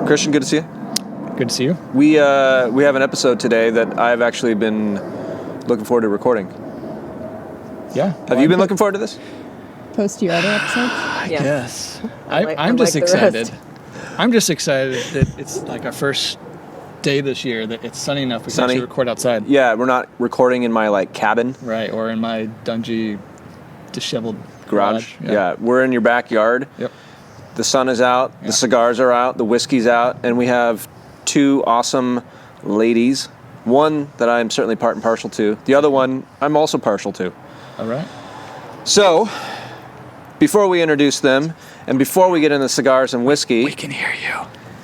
Christian, good to see you. Good to see you. We have an episode today that I've actually been looking forward to recording. Yeah. Have you been looking forward to this? Post your other episodes? I guess. I'm just excited. I'm just excited that it's like our first day this year that it's sunny enough we can actually record outside. Yeah, we're not recording in my cabin. Right, or in my dungy, disheveled garage. Yeah, we're in your backyard. Yep. The sun is out, the cigars are out, the whiskey's out, and we have two awesome ladies. One that I'm certainly part and partial to. The other one I'm also partial to. All right. So, before we introduce them, and before we get into cigars and whiskey... We can hear you.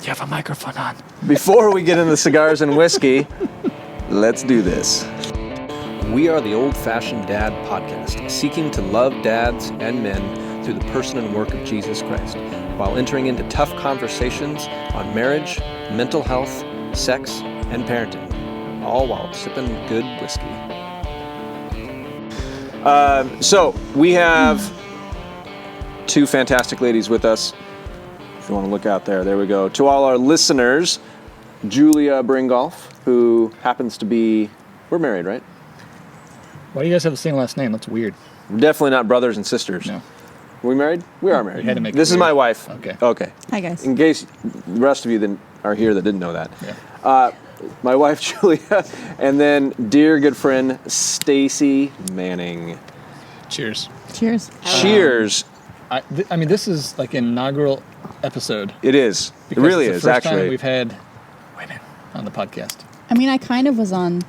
You have a microphone on. Before we get into cigars and whiskey, let's do this. We are the Old Fashioned Dad Podcast, seeking to love dads and men through the person and work of Jesus Christ, while entering into tough conversations on marriage, mental health, sex, and parenting, all while sipping good whiskey. So, we have two fantastic ladies with us. If you want to look out there we go. To all our listeners, Julia Bringolf, who happens to be, we're married, right? Why do you guys have the same last name? That's weird. We're definitely not brothers and sisters. No. Are we married? We are married. You had to make this is my wife. Okay. Hi, guys. In case the rest of you are here that didn't know that. Yeah. My wife, Julia, and then dear good friend, Stacy Manning. Cheers. Cheers. Cheers. I mean, this is like an inaugural episode. It is. It Because really it's is, the first actually. time we've had women on the podcast. I mean, I kind of was on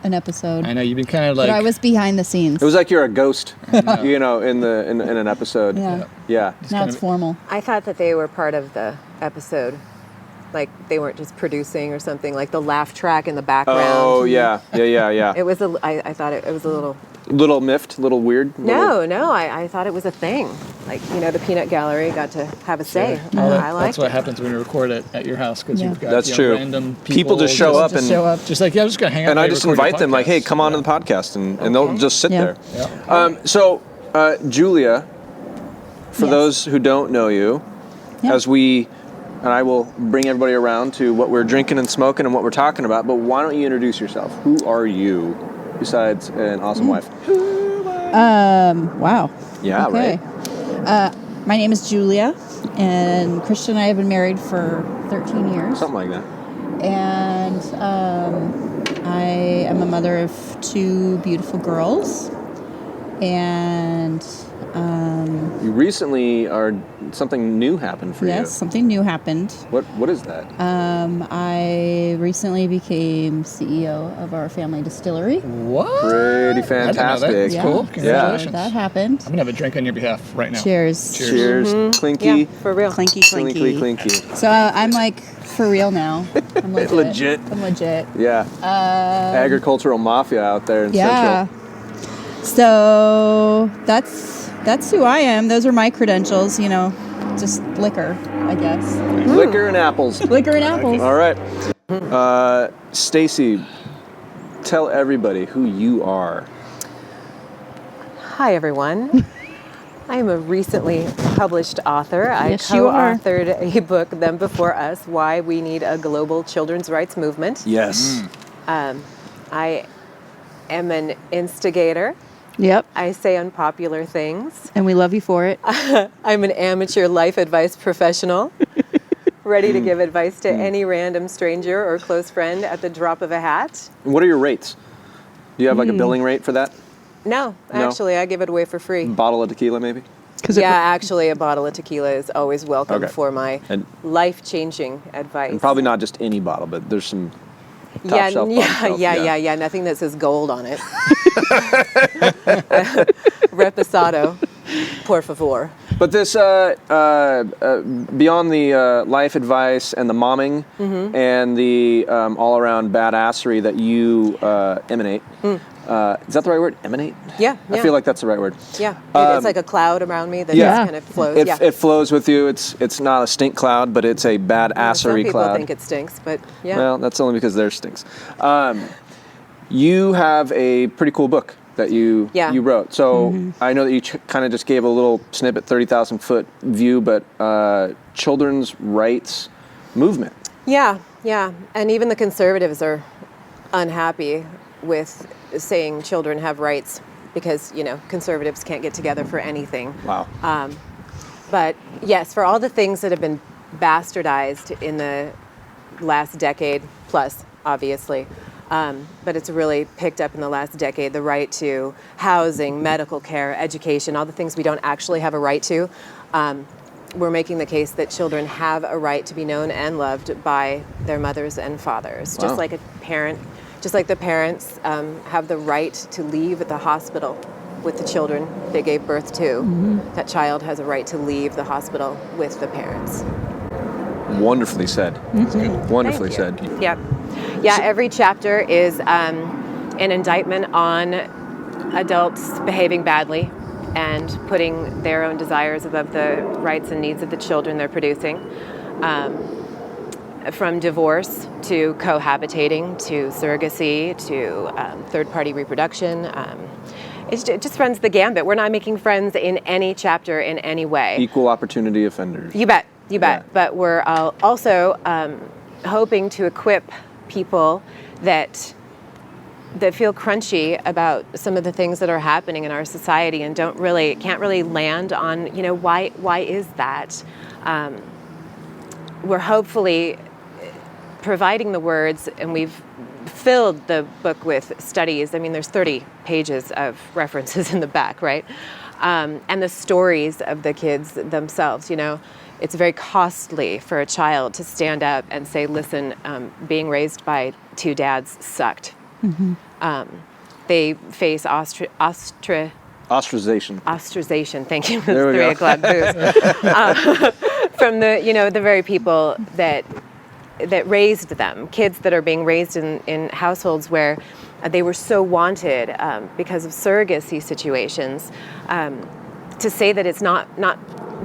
an episode, I know you've been kind of like. but I was behind the scenes. It was like you're a ghost, in an episode. Yeah. Yeah. Now it's formal. I thought that they were part of the episode. Like they weren't just producing or something, like the laugh track in the background. Oh, yeah. It was I thought it was a little... Little miffed, little weird. No, I thought it was a thing. Like, the peanut gallery got to have a say. I liked That's what happens when you record it at your house, because you've got That's true. Random people just show up and just like, I'm just going to hang out. And I just invite them, like, hey, come on to the podcast, and they'll just sit there. Yeah. So, Julia, for those who don't know you, and I will bring everybody around to what we're drinking and smoking and what we're talking about, but why don't you introduce yourself? Who are you, besides an awesome wife? Wow. Yeah, okay. right? My name is Julia, and Christian and I have been married for 13 years. Something like that. And I am a mother of two beautiful girls. And You recently something new happened for you. yes, something new happened. What is that? I recently became CEO of our family distillery. What? Pretty fantastic. That's cool. So Congratulations. that happened. I'm going to have a drink on your behalf right now. Cheers. Cheers. Clinky. Yeah, for real. Clinky, clinky. Clinky. So I'm like for real now. I'm legit. I'm legit. Yeah. Agricultural mafia out there in Yeah. Central. So that's who I am. Those are my credentials. Just liquor, I guess. Liquor and apples. Liquor and apples. All right. Stacy, tell everybody who you are. Hi, everyone. I am a recently published author. Yes, I you are. co-authored a book, Them Before Us, Why We Need a Global Children's Rights Movement. Yes. I am an instigator. Yep. I say unpopular things. And we love you for it. I'm an amateur life advice professional, ready to give advice to any random stranger or close friend at the drop of a hat. What are your rates? Do you have like a billing rate for that? No, actually, I give it away for free. Bottle of tequila, maybe? Yeah, actually, a bottle of tequila is always welcome for my And- life-changing advice. And probably not just any bottle, but there's some top Yeah, shelf, bottom shelf. yeah. Nothing that says gold on it. Reposado, por favor. But this, beyond the life advice and the momming and the all-around badassery that you emanate, is that the right word? Emanate? Yeah. I feel like that's the right word. Yeah, it's like a cloud around me that just kind of flows. It flows with you. It's not a stink cloud, but it's a badassery cloud. Some people think it stinks, but yeah. Well, that's only because theirs stinks. You have a pretty cool book that you wrote. So I know that you kind of just gave a little snippet, 30,000 foot view, but children's rights movement. Yeah. And even the conservatives are unhappy with saying children have rights because, conservatives can't get together for anything. Wow. But yes, for all the things that have been bastardized in the last decade plus, obviously, but it's really picked up in the last decade, the right to housing, medical care, education, all the things we don't actually have a right to. We're making the case that children have a right to be known and loved by their mothers and fathers, Wow. just like the parents have the right to leave the hospital with the children they gave birth to. That child has a right to leave the hospital with the parents. Wonderfully said. Wonderfully Thank you. said. Yep. Yeah, every chapter is an indictment on adults behaving badly and putting their own desires above the rights and needs of the children they're producing. From divorce to cohabitating to surrogacy to third-party reproduction. It just runs the gambit. We're not making friends in any chapter in any way. Equal opportunity offenders. You bet. Yeah. But we're also hoping to equip people that feel crunchy about some of the things that are happening in our society and can't really land on, why is that? We're hopefully providing the words, and we've filled the book with studies. I mean, there's 30 pages of references in the back, right? And the stories of the kids themselves, It's very costly for a child to stand up and say, listen, being raised by two dads sucked. They face ostracization. Thank you. There we 3 go. o'clock booze. From the very people that raised them, kids that are being raised in households where they were so wanted because of surrogacy situations, to say that it's not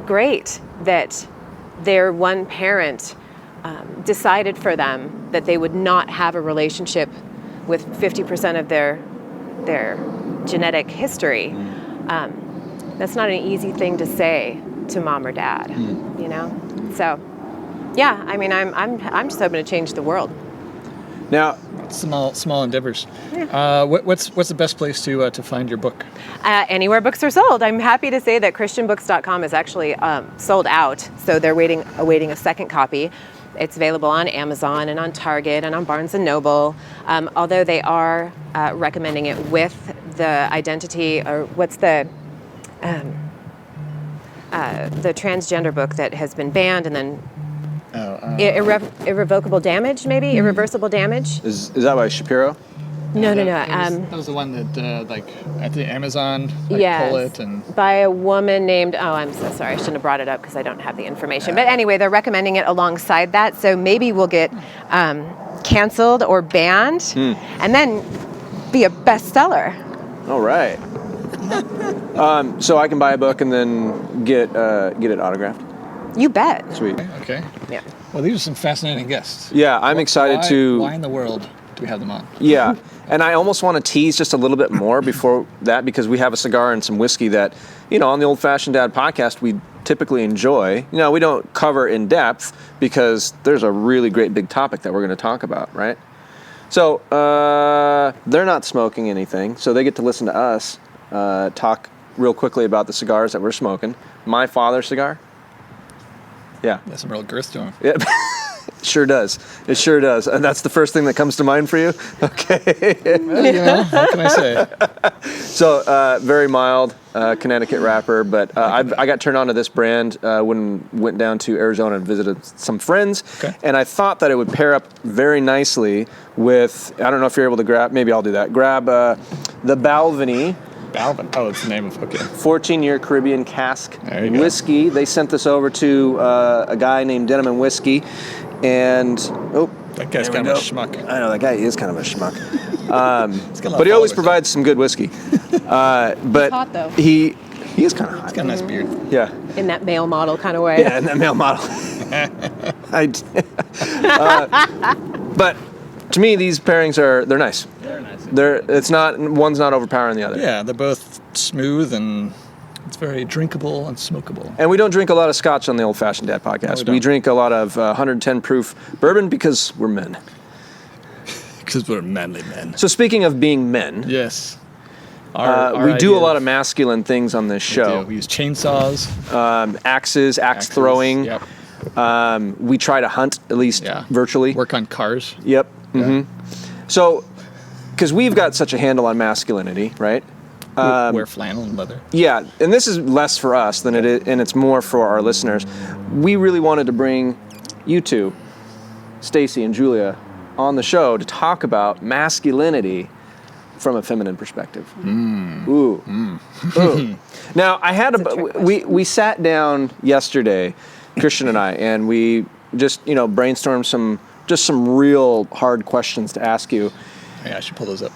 great that their one parent decided for them that they would not have a relationship with 50% of their genetic history. That's not an easy thing to say to mom or dad, So, yeah, I mean, I'm just hoping to change the world. Now, small endeavors. Yeah. What's the best place to find your book? Anywhere books are sold. I'm happy to say that ChristianBooks.com is actually sold out, so they're awaiting a second copy. It's available on Amazon and on Target and on Barnes & Noble, although they are recommending it with the identity, or what's the transgender book that has been banned, and then irrevocable damage, maybe? Irreversible damage? is that by Shapiro? No. That was the one that, at the Amazon, yes, pull it and... by a woman named, I'm so sorry, I shouldn't have brought it up because I don't have the information. But anyway, they're recommending it alongside that, so maybe we'll get canceled or banned and then be a bestseller. All right. So I can buy a book and then get it autographed? You bet. Sweet. Okay. Yeah. Well, these are some fascinating guests. Yeah, I'm excited to... Why in the world do we have them on? Yeah, and I almost want to tease just a little bit more before that, because we have a cigar and some whiskey that, on the Old Fashioned Dad podcast, we typically enjoy. We don't cover in depth because there's a really great big topic that we're going to talk about, right? So they're not smoking anything, so they get to listen to us talk real quickly about the cigars that we're smoking. My father's cigar. Yeah. There's some real girth to them. Yep. Sure does. It sure does. And that's the first thing that comes to mind for you? Okay. Well, what can I say? So, very mild Connecticut wrapper, but I got turned on to this brand when went down to Arizona and visited some friends. Okay. And I thought that it would pair up very nicely with, I don't know if you're able to grab, maybe I'll do that, grab the Balvenie. Balvenie. Oh, it's the name of, okay. 14-year Caribbean cask There you go. whiskey. They sent this over to a guy named Denim & Whiskey. And, that guy's kind of a schmuck. I know, that guy is kind of a schmuck. But he always provides some good whiskey. But hot, though. He is kind of hot. He's got a nice beard. Yeah. In that male model kind of way. Yeah, in that male model. But to me, these pairings they're nice. They're nice. One's not overpowering the other. Yeah, they're both smooth and It's very drinkable and smokable. And we don't drink a lot of Scotch on the Old Fashioned Dad podcast. No, we drink a lot of 110 proof bourbon because we're men. Because we're manly men. So speaking of being men, Yes. we do a lot of masculine things on this show. We use chainsaws. Axes, axe throwing. Yep. We try to hunt, at least virtually. Work on cars. Yep. So, because we've got such a handle on masculinity, right? Wear flannel and leather. Yeah, and this is less for us than it is, and it's more for our listeners. We really wanted to bring you two, Stacy and Julia, on the show to talk about masculinity from a feminine perspective. Ooh. Now, I had we sat down yesterday, Christian and I, and we just brainstormed some real hard questions to ask you. Yeah, I should pull those up.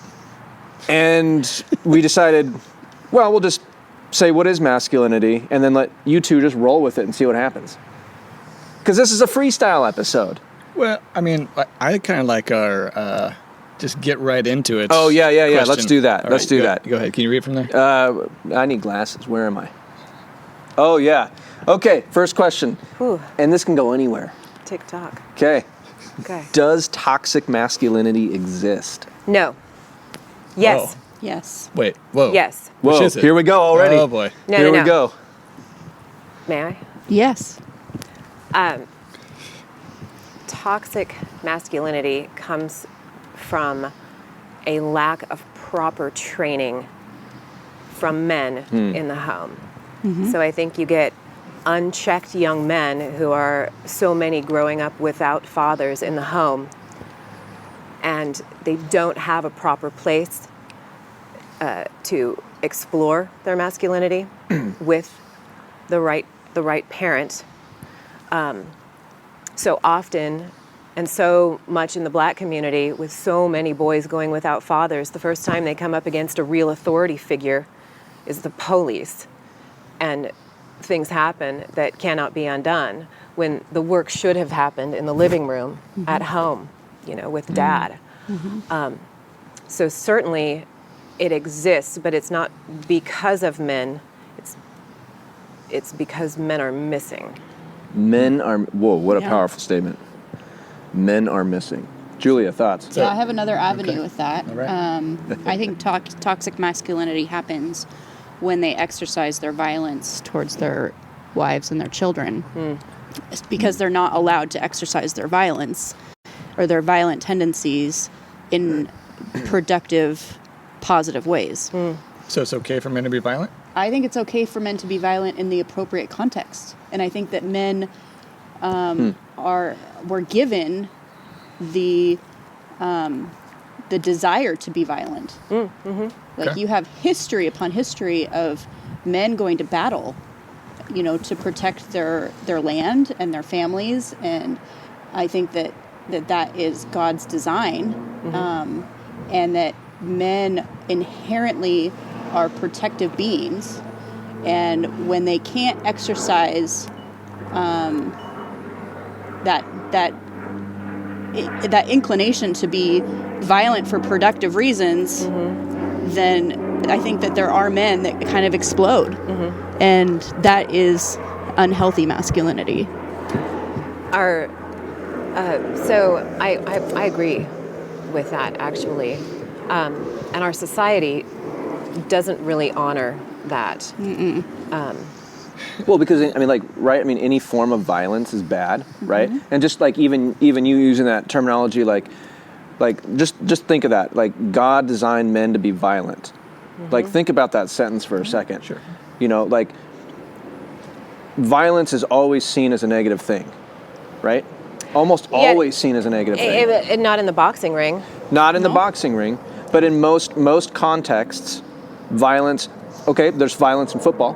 And we decided, well, we'll just say what is masculinity, and then let you two just roll with it and see what happens. Because this is a freestyle episode. Well, I mean, I kind of like our just get right into it. Oh, yeah. Question. Let's do that. Let's do that. Go ahead. Can you read from there? I need glasses. Where am I? Oh, yeah. Okay, first question. Whew. And this can go anywhere. TikTok. Okay. Okay. Does toxic masculinity exist? No. Yes. Oh. Yes. Wait. Whoa. Yes. Whoa, Which is it? here we go already. Oh, boy. No, Here no, we no. go. May I? Yes. Toxic masculinity comes from a lack of proper training from men in the home. So I think you get unchecked young men who are so many growing up without fathers in the home, and they don't have a proper place to explore their masculinity with the right parent. So often, and so much in the Black community, with so many boys going without fathers, the first time they come up against a real authority figure is the police. And things happen that cannot be undone when the work should have happened in the living room at home, with dad. So certainly it exists, but it's not because of men. It's because men are missing. Men are, whoa, what a powerful statement. Men are missing. Julia, thoughts? Yeah, I have another avenue with that. All right. I think toxic masculinity happens when they exercise their violence towards their wives and their children. It's because they're not allowed to exercise their violence or their violent tendencies in productive, positive ways. So it's okay for men to be violent? I think it's okay for men to be violent in the appropriate context. And I think that men were given the desire to be violent. Like you have history upon history of men going to battle, to protect their land and their families. And I think that is God's design, and that men inherently are protective beings. And when they can't exercise that inclination to be violent for productive reasons, then I think that there are men that kind of explode, and that is unhealthy masculinity. So I agree with that, actually, and our society doesn't really honor that. Well, because any form of violence is bad, right? And just like even you using that terminology, like just think of that. Like God designed men to be violent. Like think about that sentence for a second. Sure. Violence is always seen as a negative thing, right? Almost always seen as a negative thing. Not in the boxing ring. Not in the boxing ring, but in most contexts, violence. Okay, there's violence in football,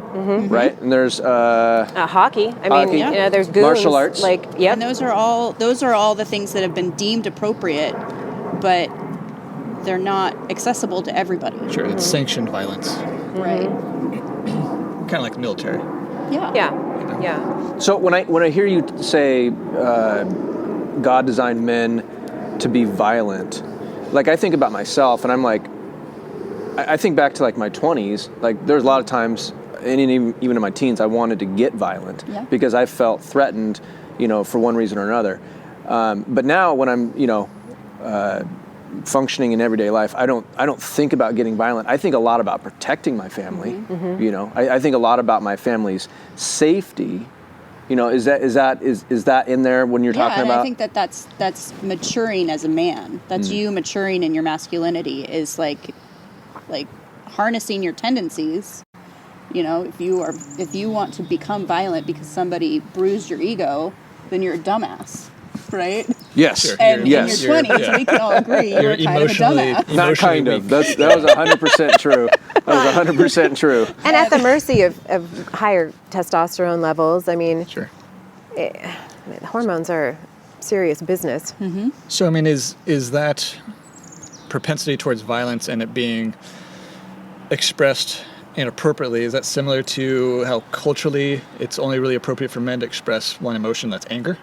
right? And there's hockey. Hockey. There's goons. Martial arts. And those are all the things that have been deemed appropriate, but they're not accessible to everybody. Sure, it's sanctioned violence. Right. Kind of like the military. Yeah. Yeah. So when I hear you say God designed men to be violent, like I think about myself, and I'm like, I think back to like my 20s. Like there's a lot of times and even in my teens, I wanted to get violent because I felt threatened, for one reason or another. But now when I'm, functioning in everyday life, I don't think about getting violent. I think a lot about protecting my family. I think a lot about my family's safety. Is that in there when you're talking about? I think that's maturing as a man. That's you maturing in your masculinity, is like harnessing your tendencies. If you want to become violent because somebody bruised your ego, then you're a dumbass, right? Yes. Sure. And in your You're- 20s, we can all agree you're kind of a dumbass. Not kind of. That was 100% true. That was 100% true. And at the mercy of higher testosterone levels. I mean, Sure. Hormones are serious business. So, I mean, is that propensity towards violence and it being expressed inappropriately, is that similar to how culturally it's only really appropriate for men to express one emotion, that's anger?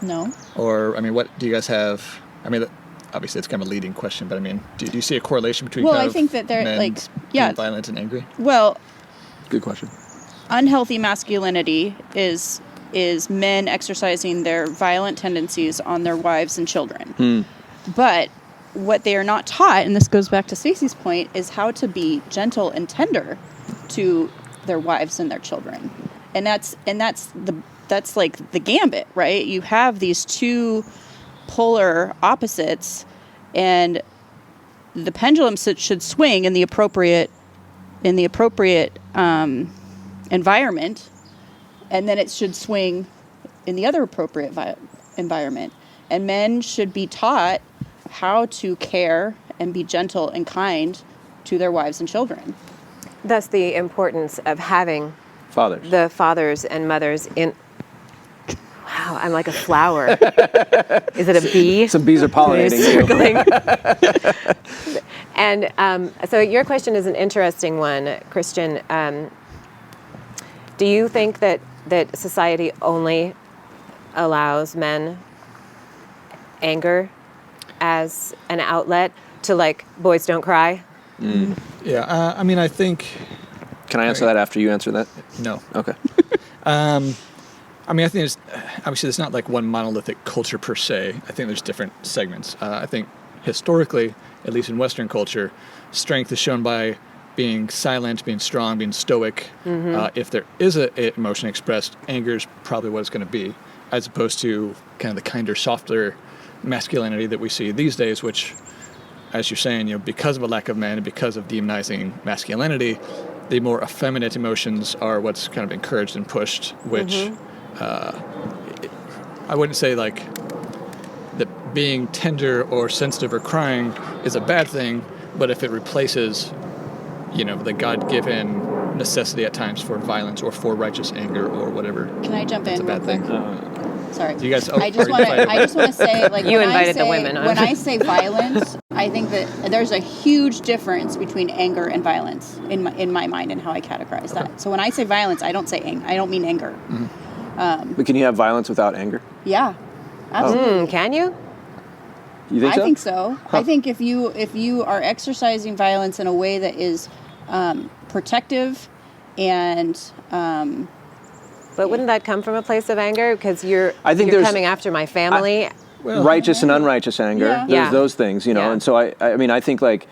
No. Or, I mean, what do you guys have? I mean, obviously it's kind of a leading question, but I mean, do you see a correlation between I think that they're men being violent and angry? Well, Good question. unhealthy masculinity is men exercising their violent tendencies on their wives and children. But what they are not taught, and this goes back to Stacy's point, is how to be gentle and tender to their wives and their children. And that's like the gambit, right? You have these two polar opposites, and the pendulum should swing in the appropriate environment, and then it should swing in the other appropriate environment. And men should be taught how to care and be gentle and kind to their wives and children. Thus the importance of having Fathers. the fathers and mothers in... Wow, I'm like a flower. Is it a bee? Some bees are pollinating Circling. And so your question is an interesting one, Christian. Do you think that society only allows men anger as an outlet to, like, boys don't cry? Yeah, I mean, I think... Can I answer that after you answer that? No. Okay. I mean, I think obviously there's not like one monolithic culture per se. I think there's different segments. I think historically, at least in Western culture, strength is shown by being silent, being strong, being stoic. If there is an emotion expressed, anger is probably what it's going to be, as opposed to kind of the kinder, softer masculinity that we see these days, which, as you're saying, because of a lack of men and because of demonizing masculinity, the more effeminate emotions are what's kind of encouraged and pushed, which I wouldn't say like that being tender or sensitive or crying is a bad thing, but if it replaces, the God-given necessity at times for violence or for righteous anger or whatever, Can I jump in real quick? Sorry. You guys, I just want to say, like, You when invited I say, the women on. When I say violence, I think that there's a huge difference between anger and violence in my mind and how I categorize that. So when I say violence, I don't say I don't mean anger. But can you have violence without anger? Yeah, absolutely. Can you? You think so? I think so. I think if you are exercising violence in a way that is protective and But wouldn't that come from a place of anger? Because you're there's- coming after my family. righteous and unrighteous anger. Yeah. There's Yeah. those things, Yeah. And so I mean, I think, like,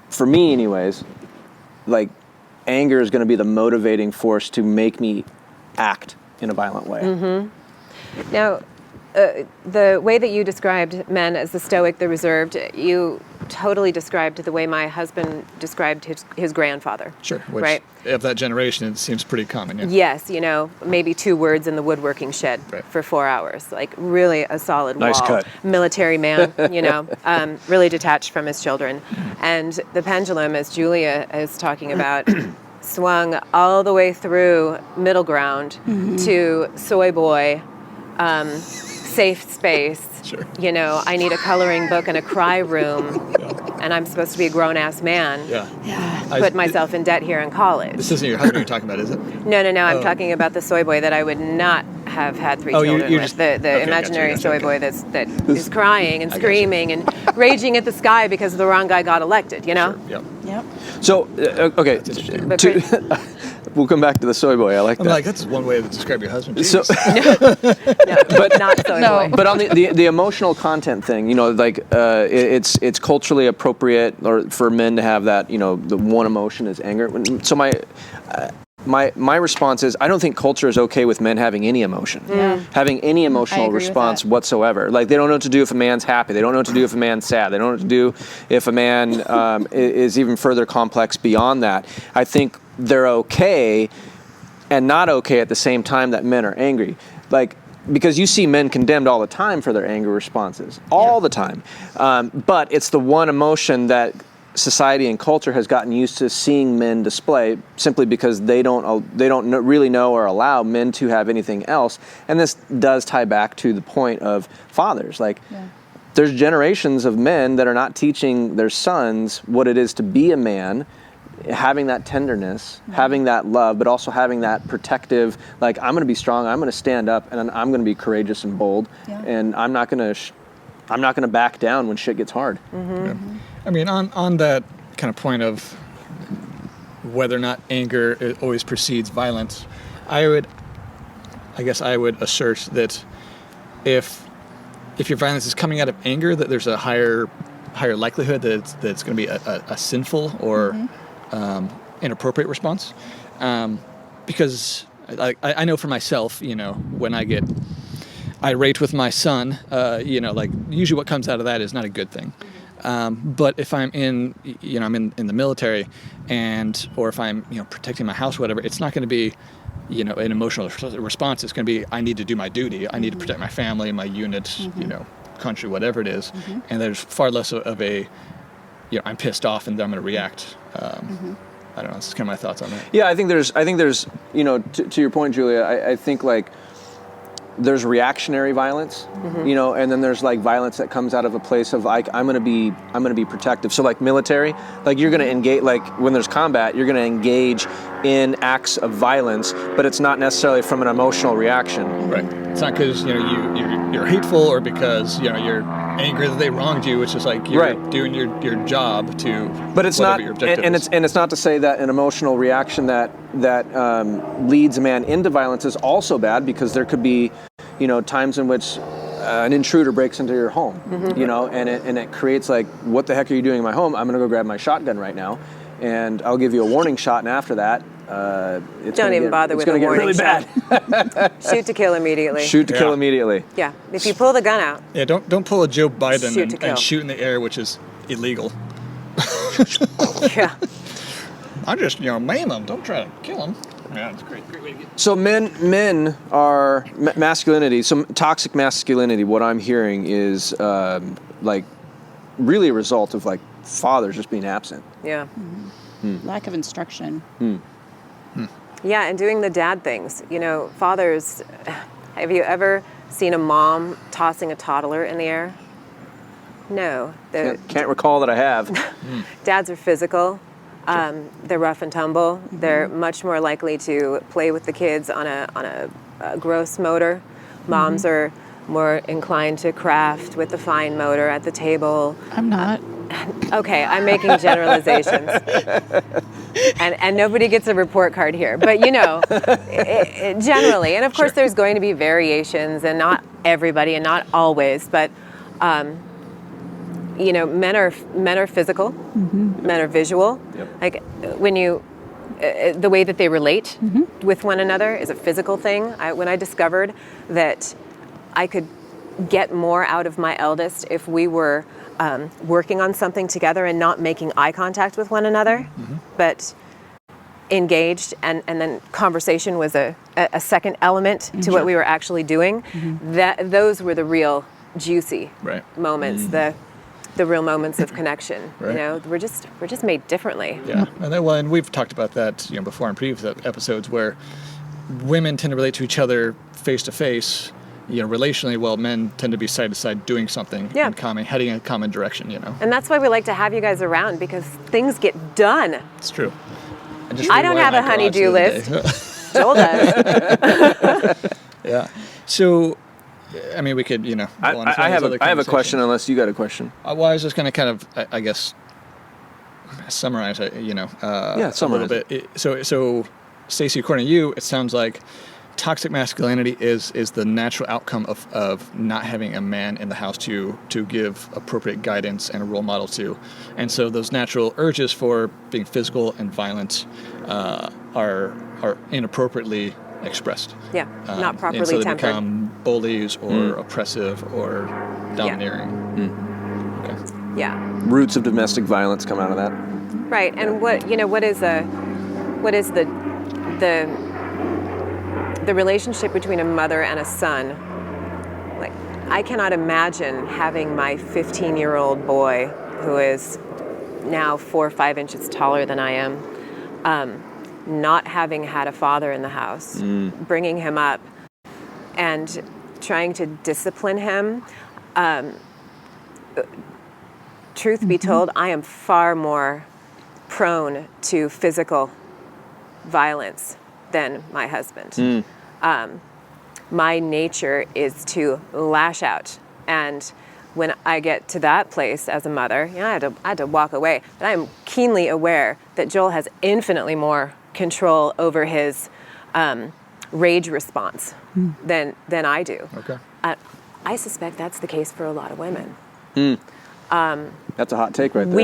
for me anyways, like, anger is going to be the motivating force to make me act in a violent way. Now, the way that you described men as the stoic, the reserved, you totally described the way my husband described his grandfather. Sure, which right? of that generation, it seems pretty common. Yeah. Yes, maybe 2 words in the woodworking shed Right. for 4 hours. Like, really a solid Nice wall. cut. Military man, really detached from his children. And the pendulum, as Julia is talking about, swung all the way through middle ground to soy boy, safe space. Sure. I need a coloring book and a cry room, and I'm supposed to be a grown-ass man. Yeah. Put myself in debt here in college. This isn't your husband you're talking about, is it? No. I'm talking about the soy boy that I would not have had 3 Oh, children you're with. just- The okay, imaginary gotcha, soy okay. boy that is crying and screaming and raging at the sky because the wrong guy got elected. Sure. Yep. Yep. So, okay, But we'll come back to the soy boy. I like I'm that. like, that's one way to describe your husband. So, but not so. No. but on the emotional content thing, like it's culturally appropriate or for men to have that, the one emotion is anger. So my response is, I don't think culture is okay with men having any emotion, having any emotional response whatsoever. Like, they don't know what to do if a man's happy. They don't know what to do if a man's sad. They don't know what to do if a man is even further complex beyond that. I think they're okay and not okay at the same time that men are angry. Like, because you see men condemned all the time for their anger responses, all the time. But it's the one emotion that society and culture has gotten used to seeing men display, simply because they don't really know or allow men to have anything else. And this does tie back to the point of fathers. Like, there's generations of men that are not teaching their sons what it is to be a man, having that tenderness, having that love, but also having that protective, like, I'm going to be strong, I'm going to stand up, and I'm going to be courageous and bold, and I'm not going to back down when shit gets hard. I mean, on that kind of point of whether or not anger always precedes violence, I guess I would assert that if your violence is coming out of anger, that there's a higher likelihood that it's going to be a sinful or inappropriate response. Because I know for myself, when I get irate with my son, like, usually what comes out of that is not a good thing. But if I'm in the military, or if I'm, protecting my house or whatever, it's not going to be, an emotional response. It's going to be, I need to do my duty. I need to protect my family, my unit, country, whatever it is. And there's far less of a, I'm pissed off and then I'm going to react. I don't know. That's kind of my thoughts on that. Yeah, I think there's, to your point, Julia, I think, like, there's reactionary violence, and then there's, like, violence that comes out of a place of, like, I'm gonna be protective. So, like, military, like, you're gonna engage, like, when there's combat, you're gonna engage in acts of violence, but it's not necessarily from an emotional reaction. Right. It's not because you're hateful or because you're angry that they wronged you. It's just like you're doing your job to. But it's not, your objective is. And it's not to say that an emotional reaction that leads a man into violence is also bad, because there could be, times in which an intruder breaks into your home, and it creates, like, what the heck are you doing in my home? I'm going to go grab my shotgun right now, and I'll give you a warning shot, and after that, don't even bother with a warning shot. Shoot to kill immediately. Shoot to kill immediately. Yeah, if you pull the gun out. Yeah, don't pull a Joe Biden and shoot in the air, which is illegal. Yeah. I just, maim them. Don't try to kill them. Yeah, it's great way to get. So men are masculinity. So toxic masculinity. What I'm hearing is like really a result of, like, fathers just being absent. Yeah. Lack of instruction. Yeah, and doing the dad things. Fathers. Have you ever seen a mom tossing a toddler in the air? No. Can't recall that I have. Dads are physical. They're rough and tumble. They're much more likely to play with the kids on a gross motor. Moms are more inclined to craft with the fine motor at the table. I'm not. Okay, I'm making generalizations. And nobody gets a report card here. But, generally. And, of course, there's going to be variations, and not everybody and not always. But, men are physical. Men are visual. Yep. Like, when the way that they relate with one another is a physical thing. When I discovered that I could get more out of my eldest if we were working on something together and not making eye contact with one another, but engaged, and then conversation was a second element to what we were actually doing. Those were the real juicy moments, the real moments of connection. We're just made differently. Yeah, and we've talked about that before in previous episodes, where women tend to relate to each other face to face, relationally, while men tend to be side to side doing something in common, heading in a common direction. And that's why we like to have you guys around, because things get done. It's true. I don't have a honey-do list. Joel does. Yeah. So, I mean, we could, I have a question, unless you got a question. Well, I was just going to kind of, I guess, summarize it, summarize a little bit. So Stacy, according to you, it sounds like toxic masculinity is the natural outcome of not having a man in the house to give appropriate guidance and a role model to. And so those natural urges for being physical and violent are inappropriately expressed. Yeah, not properly and so they tempered. become bullies or oppressive or domineering. Okay. Yeah. Roots of domestic violence come out of that. Right. And what is the relationship between a mother and a son? Like, I cannot imagine having my 15-year-old boy, who is now 4 or 5 inches taller than I am, not having had a father in the house, bringing him up and trying to discipline him. Truth be told, I am far more prone to physical violence than my husband. My nature is to lash out, and when I get to that place as a mother, I had to walk away. But I am keenly aware that Joel has infinitely more control over his rage response than I do. Okay. I suspect that's the case for a lot of women. That's a hot take right there.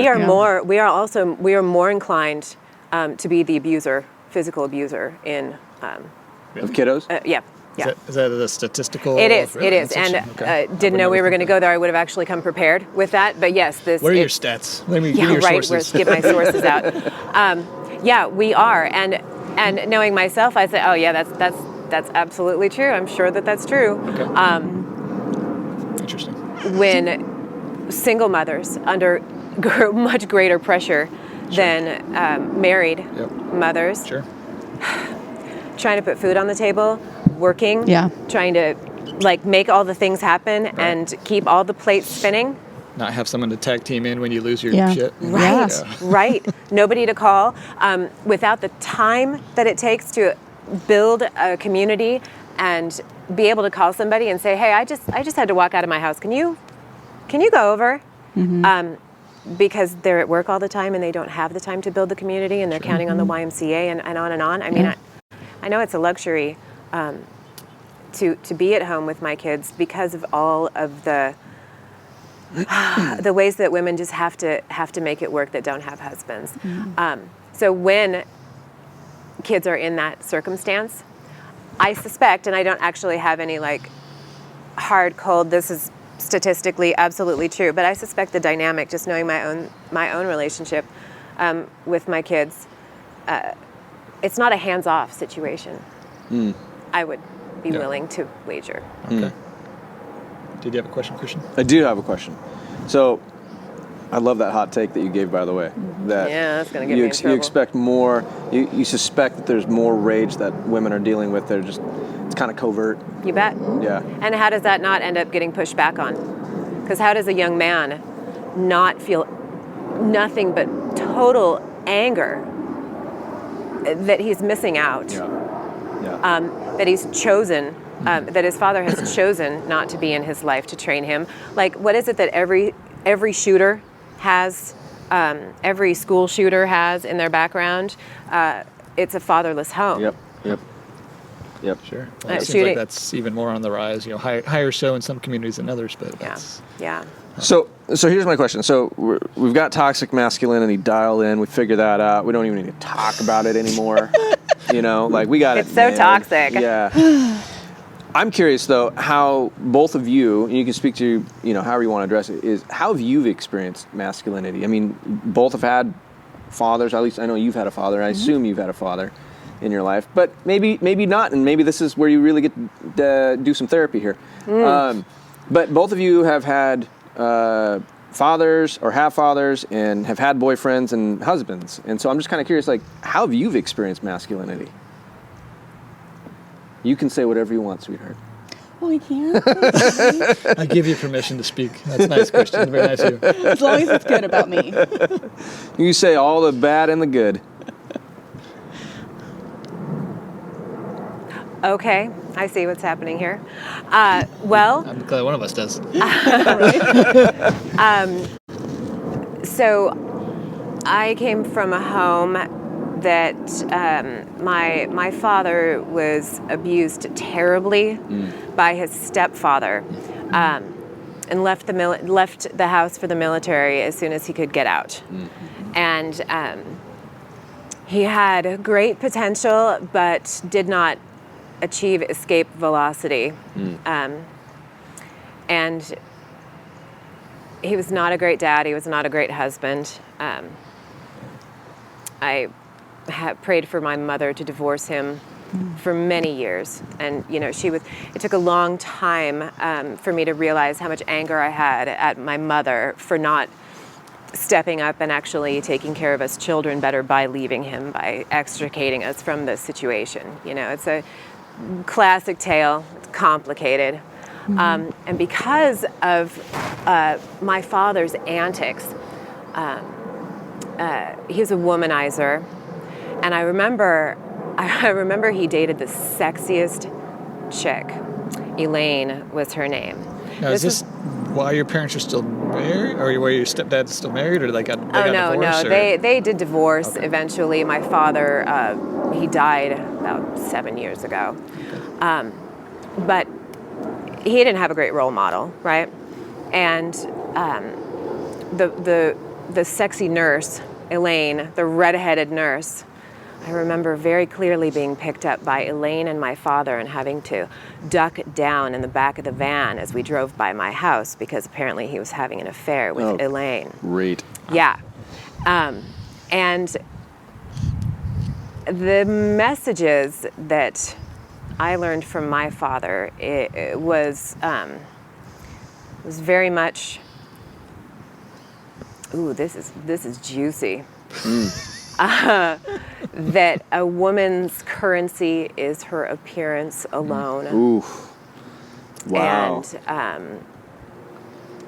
We are more inclined to be the abuser, physical abuser in Of kiddos? yeah. Is that a statistical? It is. Really? It is. That's And interesting. Okay. didn't know we were going to go there. I would have actually come prepared with that. But yes, this. What are your stats? Let me give me your right. sources. Let's get my sources out. Yeah, we are. And knowing myself, I say, oh yeah, that's absolutely true. I'm sure that's true. Okay. Interesting. When single mothers under much greater pressure than married mothers, trying to put food on the table, working, trying to make all the things happen and keep all the plates spinning. Not have someone to tag team in when you lose your shit. Right, right. Nobody to call. Without the time that it takes to build a community and be able to call somebody and say, hey, I just had to walk out of my house. Can you go over? Because they're at work all the time and they don't have the time to build the community and they're counting on the YMCA and on and on. I mean, I know it's a luxury to be at home with my kids because of all of the ways that women just have to make it work that don't have husbands. So when kids are in that circumstance, I suspect, and I don't actually have any hard, cold, this is statistically absolutely true, but I suspect the dynamic, just knowing my own relationship with my kids, it's not a hands-off situation. I would be willing to wager. Okay. Did you have a question, Christian? I do have a question. So, I love that hot take that you gave, by the way. That that's going to get me in trouble. You expect more, you suspect that there's more rage that women are dealing with. They're just, it's kind of covert. You bet. Yeah. And how does that not end up getting pushed back on? Because how does a young man not feel nothing but total anger that he's missing out? That he's chosen, that his father has chosen not to be in his life to train him. What is it that every shooter has, every school shooter has in their background? It's a fatherless home. Yep. Sure. Well, it seems like that's even more on the rise. Higher so in some communities than others, but yeah. So here's my question. So we've got toxic masculinity dialed in. We figured that out. We don't even need to talk about it anymore. We got it. It's so toxic. Yeah. I'm curious though how both of you, and you can speak to however you want to address it, is how have you experienced masculinity? I mean, both have had fathers. At least I know you've had a father. I assume you've had a father in your life, but maybe not, and maybe this is where you really get to do some therapy here. But both of you have had fathers or have fathers and have had boyfriends and husbands, and so I'm just kind of curious, how have you experienced masculinity? You can say whatever you want, sweetheart. Oh, I can't. I give you permission to speak. That's nice, Christian. Very nice of you. As long as it's good about me. You say all the bad and the good. Okay, I see what's happening here. Well, I'm glad one of us does. So I came from a home that my father was abused terribly by his stepfather, and left the house for the military as soon as he could get out. And he had great potential, but did not achieve escape velocity. And he was not a great dad. He was not a great husband. I prayed for my mother to divorce him for many years. And, it took a long time for me to realize how much anger I had at my mother for not stepping up and actually taking care of us children better by leaving him, by extricating us from this situation. It's a classic tale. It's complicated. And because of my father's antics, he was a womanizer, and I remember he dated the sexiest chick. Elaine was her name. Now, is this while your parents are still married, or were your stepdad still married, or they got divorced? No, they did divorce eventually. My father, he died about 7 years ago, but he didn't have a great role model, right? And the sexy nurse, Elaine, the redheaded nurse, I remember very clearly being picked up by Elaine and my father and having to duck down in the back of the van as we drove by my house because apparently he was having an affair with Elaine. Great. Yeah. And the messages that I learned from my father, it was very much, this is juicy. That a woman's currency is her appearance alone. Ooh. Wow.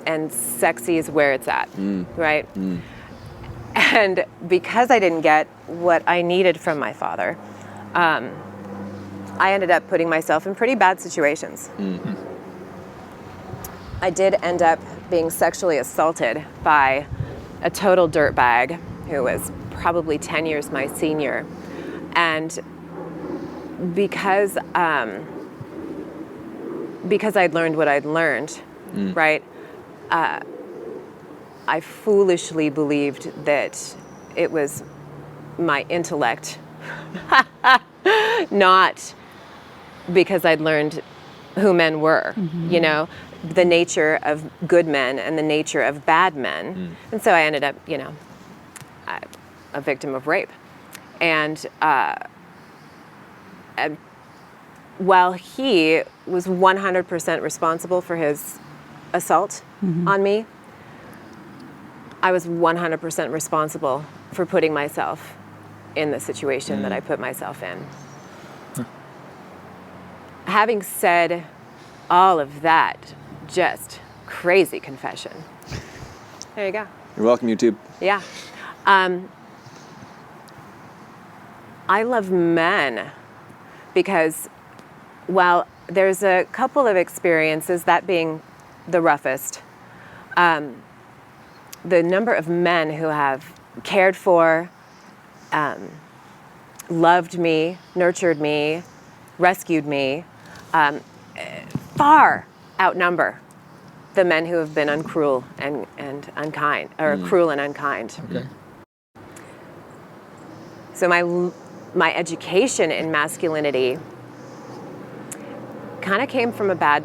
And sexy is where it's at, right? And because I didn't get what I needed from my father, I ended up putting myself in pretty bad situations. I did end up being sexually assaulted by a total dirtbag who was probably 10 years my senior. And because I'd learned what I'd learned, right, I foolishly believed that it was my intellect, not because I'd learned who men were, the nature of good men and the nature of bad men. And so I ended up, a victim of rape. And while he was 100% responsible for his assault on me, I was 100% responsible for putting myself in the situation that I put myself in. Having said all of that, just crazy confession. There you go. You're welcome, YouTube. Yeah. I love men because while there's a couple of experiences, that being the roughest, the number of men who have cared for, loved me, nurtured me, rescued me, far outnumber the men who have been uncruel and unkind, or cruel and unkind. Okay. So my education in masculinity kind of came from a bad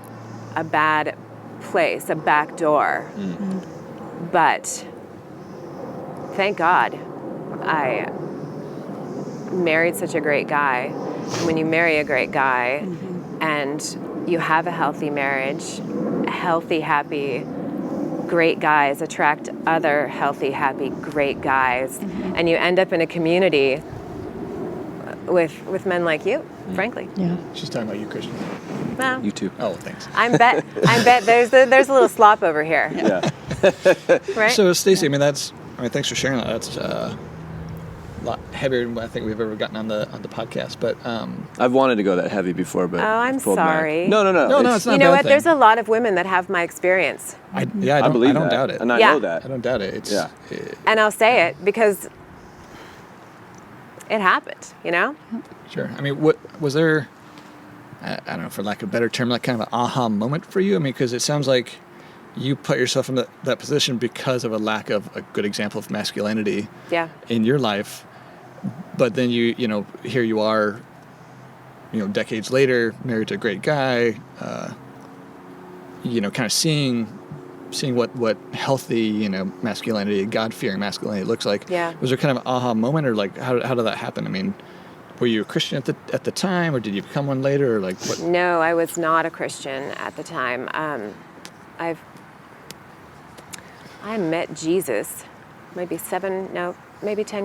place, a back door. But thank God I married such a great guy. And when you marry a great guy and you have a healthy marriage, healthy, happy, great guys attract other healthy, happy, great guys. And you end up in a community with men like you, frankly. Yeah. She's talking about you, Christian. Well, You too. Oh, thanks. I bet there's a little slop over here. Yeah. Right? So, Stacy, thanks for sharing that. That's a lot heavier than I think we've ever gotten on the podcast. But I've wanted to go that heavy before, but Oh, I'm pulled back. sorry. No, no, it's not you a know bad what? thing. There's a lot of women that have my experience. I I don't believe doubt that. it. And I Yeah. know that. I don't doubt it. It's Yeah. And I'll say it because it happened, you know? Sure. I mean, what was there? I don't know, for lack of a better term, like kind of an aha moment for you. I mean, because it sounds like you put yourself in that position because of a lack of a good example of masculinity in your life. But then here you are, decades later, married to a great guy, kind of seeing what healthy, masculinity, God-fearing masculinity looks like. Yeah. Was there kind of an aha moment, or like how did that happen? I mean, were you a Christian at the time, or did you become one later, or like what? No, I was not a Christian at the time. I met Jesus maybe 10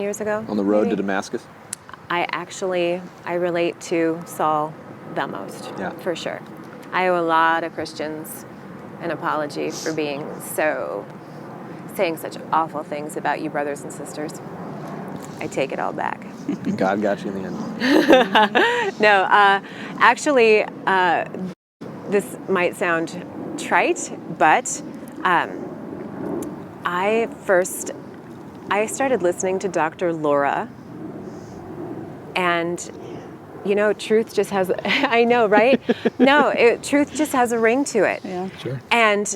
years ago. On the road maybe. to Damascus? I relate to Saul the most, for sure. I owe a lot of Christians an apology for saying such awful things about you brothers and sisters. I take it all back. God got you in the end. No, actually, this might sound trite, but I started listening to Dr. Laura, and truth just has, I know, right? No, truth just has a ring to it. Yeah. Sure. And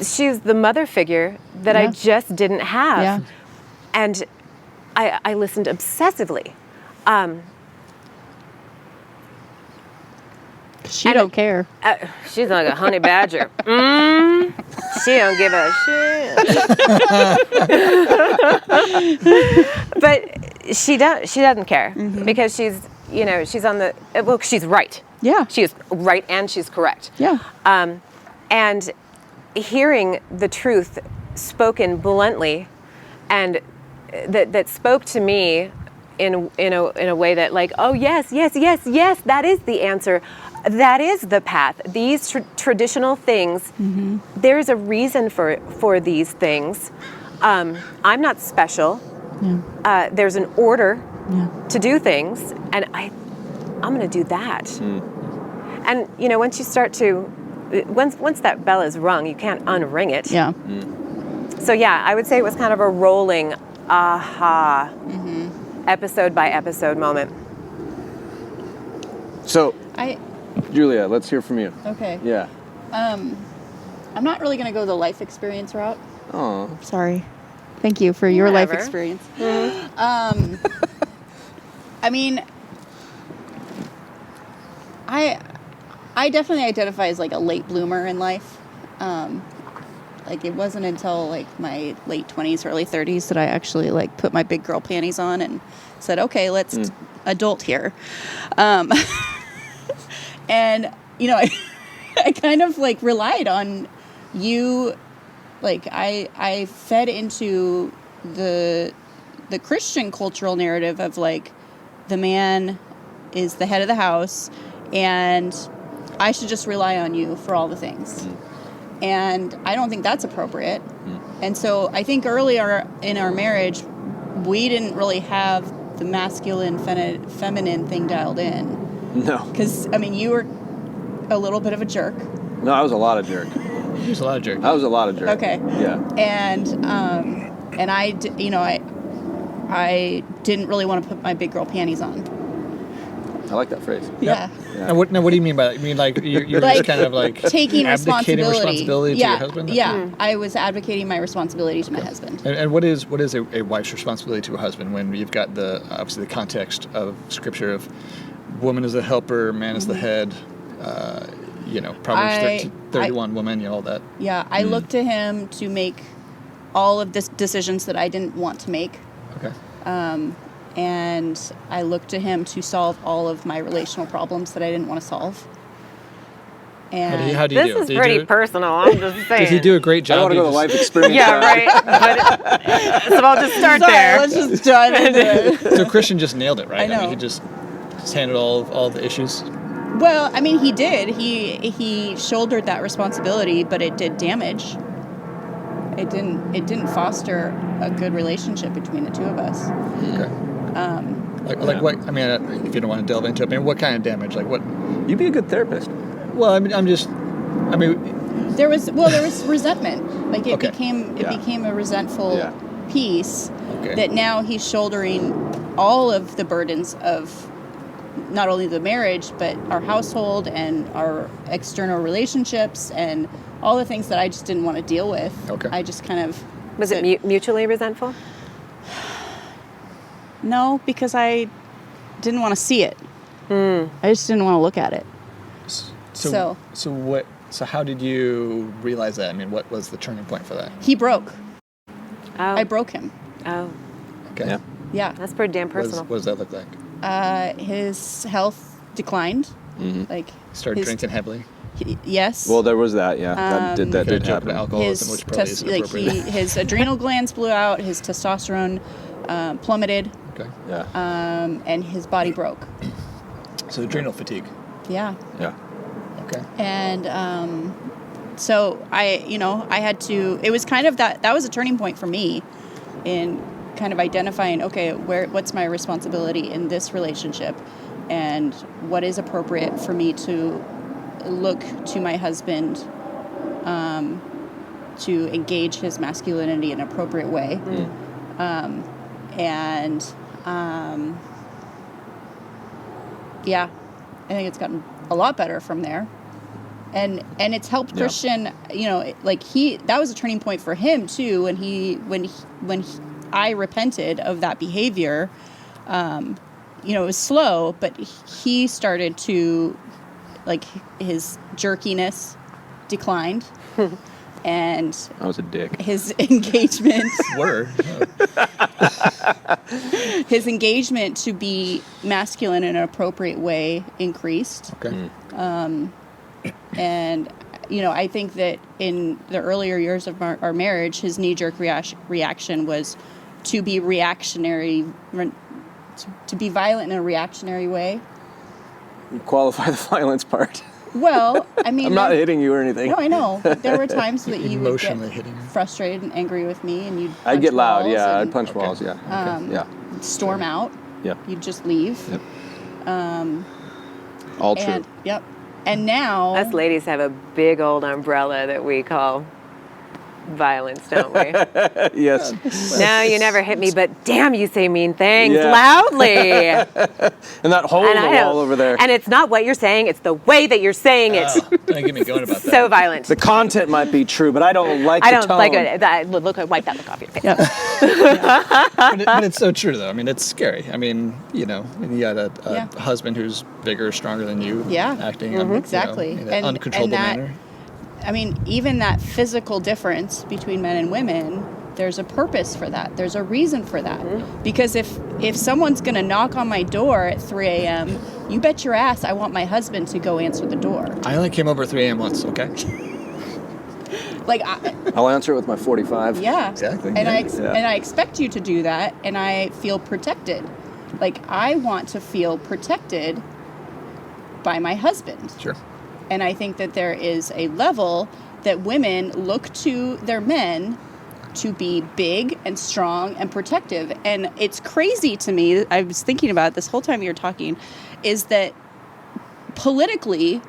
she's the mother figure that I just didn't have. Yeah. And I listened obsessively. She don't care. She's like a honey badger. She don't give a shit. But she doesn't care because she's on the, well, she's right. Yeah. She is right and she's correct. Yeah. And hearing the truth spoken bluntly and that spoke to me in a way that like, oh yes, that is the answer. That is the path. These traditional things, there's a reason for these things. I'm not special. Yeah. There's an order to do things, and I'm going to do that. And once you start to, once that bell is rung, you can't unring it. Yeah. So I would say it was kind of a rolling aha, episode by episode moment. So, Julia, let's hear from you. Okay. Yeah. I'm not really going to go the life experience route. Oh. Sorry. Thank you for your life Whatever. experience. I mean, I definitely identify as like a late bloomer in life. Like it wasn't until like my late 20s, early 30s that I actually like put my big girl panties on and said, okay, let's adult here. And, I kind of like relied on you. Like I fed into the Christian cultural narrative of like the man is the head of the house and I should just rely on you for all the things. And I don't think that's appropriate. And so I think earlier in our marriage, we didn't really have the masculine, feminine thing dialed in. No. Because, I mean, you were a little bit of a jerk. No, I was a lot of jerk. He was a lot of jerk. I was a lot of jerk. Okay. Yeah. And I didn't really want to put my big girl panties on. I like that phrase. Yeah. Now, what do you mean by that? You mean like you're like, just kind of like taking responsibility to your husband? Yeah, I was advocating my responsibility to my husband. And what is a wife's responsibility to a husband when you've got obviously the context of Scripture of woman is the helper, man is the head, Proverbs 31, woman, all that. Yeah, I looked to him to make all of the decisions that I didn't want to make. Okay. And I looked to him to solve all of my relational problems that I didn't want to solve. And how do you do it? This is pretty personal, I'm just saying. Did he do a great job? I don't want to go to life experience. Yeah, right. So I'll just start there. Let's just dive into it. So Christian just nailed it, right? I know. I mean, he just handled all the issues. Well, I mean, he did. He shouldered that responsibility, but it did damage. It didn't foster a good relationship between the two of us. Okay. Like what? I mean, if you don't want to delve into it, I mean, what kind of damage? Like what? You'd be a good therapist. Well, I mean, there was resentment. Like it Okay. became a resentful piece. Okay. that now he's shouldering all of the burdens of not only the marriage, but our household and our external relationships and all the things that I just didn't want to deal with. Okay. I just kind of... Was it mutually resentful? No, because I didn't want to see it. I just didn't want to look at it. So how did you realize that? I mean, what was the turning point for that? He broke. Oh. I broke him. Oh. Okay. Yeah. Yeah. That's pretty damn personal. What does that look like? His health declined. Like Started drinking heavily. Yes. Well, there was that. Yeah, that did Joke happen. about alcoholism, which probably isn't appropriate. His adrenal glands blew out. His testosterone plummeted. Okay. Yeah. And his body broke. So adrenal fatigue. Yeah. Yeah. Okay. And so I had to. It was kind of that was a turning point for me in kind of identifying, okay, what's my responsibility in this relationship, and what is appropriate for me to look to my husband to engage his masculinity in an appropriate way. Yeah, I think it's gotten a lot better from there. And it's helped Christian, that was a turning point for him too, when I repented of that behavior. It was slow, but he started to, his jerkiness declined. And I was a dick. his engagement his engagement to be masculine in an appropriate way increased. Okay. And I think that in the earlier years of our marriage, his knee-jerk reaction was to be reactionary, to be violent in a reactionary way. Qualify the violence part. Well, I mean, I'm not hitting you or anything. No, I know. But there were times that you would Emotionally get hitting you. frustrated and angry with me, and you'd punch I'd get loud. walls Yeah, and I'd punch walls. Yeah. Yeah. storm out. Yeah. You'd just leave. Yep. All true. And yep. And now Us ladies have a big old umbrella that we call violence, don't we? Yes. No, you never hit me, but damn, you say mean things Yeah. loudly. And that hole in the wall over there. And it's not what you're saying, it's the way that you're saying it. Don't get me going about that. So violent. The content might be true, but I don't like the I don't tone. like it. Wipe that look off your face. But it's so true, though. I mean, it's scary. I mean, you got a husband who's bigger, stronger than you. Yeah. Acting exactly. in an uncontrollable manner. I mean, even that physical difference between men and women, there's a purpose for that. There's a reason for that. Because if someone's going to knock on my door at 3 a.m., you bet your ass I want my husband to go answer the door. I only came over at 3 a.m. once, okay? I'll answer it with my 45. Yeah. Exactly. And I expect you to do that, and I feel protected. I want to feel protected by my husband. Sure. And I think that there is a level that women look to their men to be big and strong and protective. And it's crazy to me, I was thinking about it this whole time you were talking, is that politically,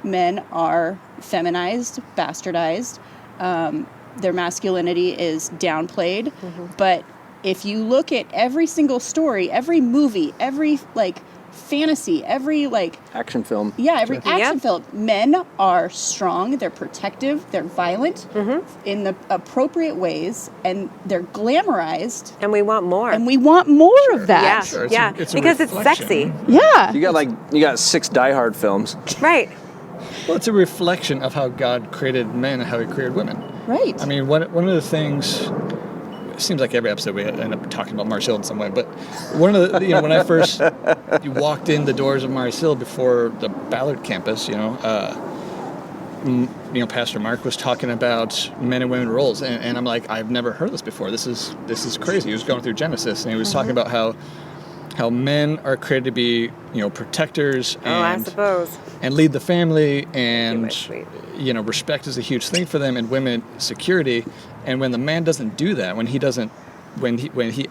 men are feminized, bastardized. Their masculinity is downplayed. But if you look at every single story, every movie, every fantasy, every action film. Yeah, every action film. Men are strong, they're protective, they're violent in the appropriate ways, and they're glamorized. And we want more. And we want more of that. Yeah, Sure, it's a because it's reflection. sexy. Yeah. You got 6 Die Hard films. Right. Well, it's a reflection of how God created men and how He created women. Right. I mean, one of the things. It seems like every episode we end up talking about Mars Hill in some way, but one of the when I first walked in the doors of Mars Hill before the Ballard campus, Pastor Mark was talking about men and women roles, and I'm like, I've never heard this before. This is crazy. He was going through Genesis, and he was talking about how men are created to be protectors I suppose. and lead the family, and Sweet. Respect is a huge thing for them, and women security. And when the man doesn't do that, when he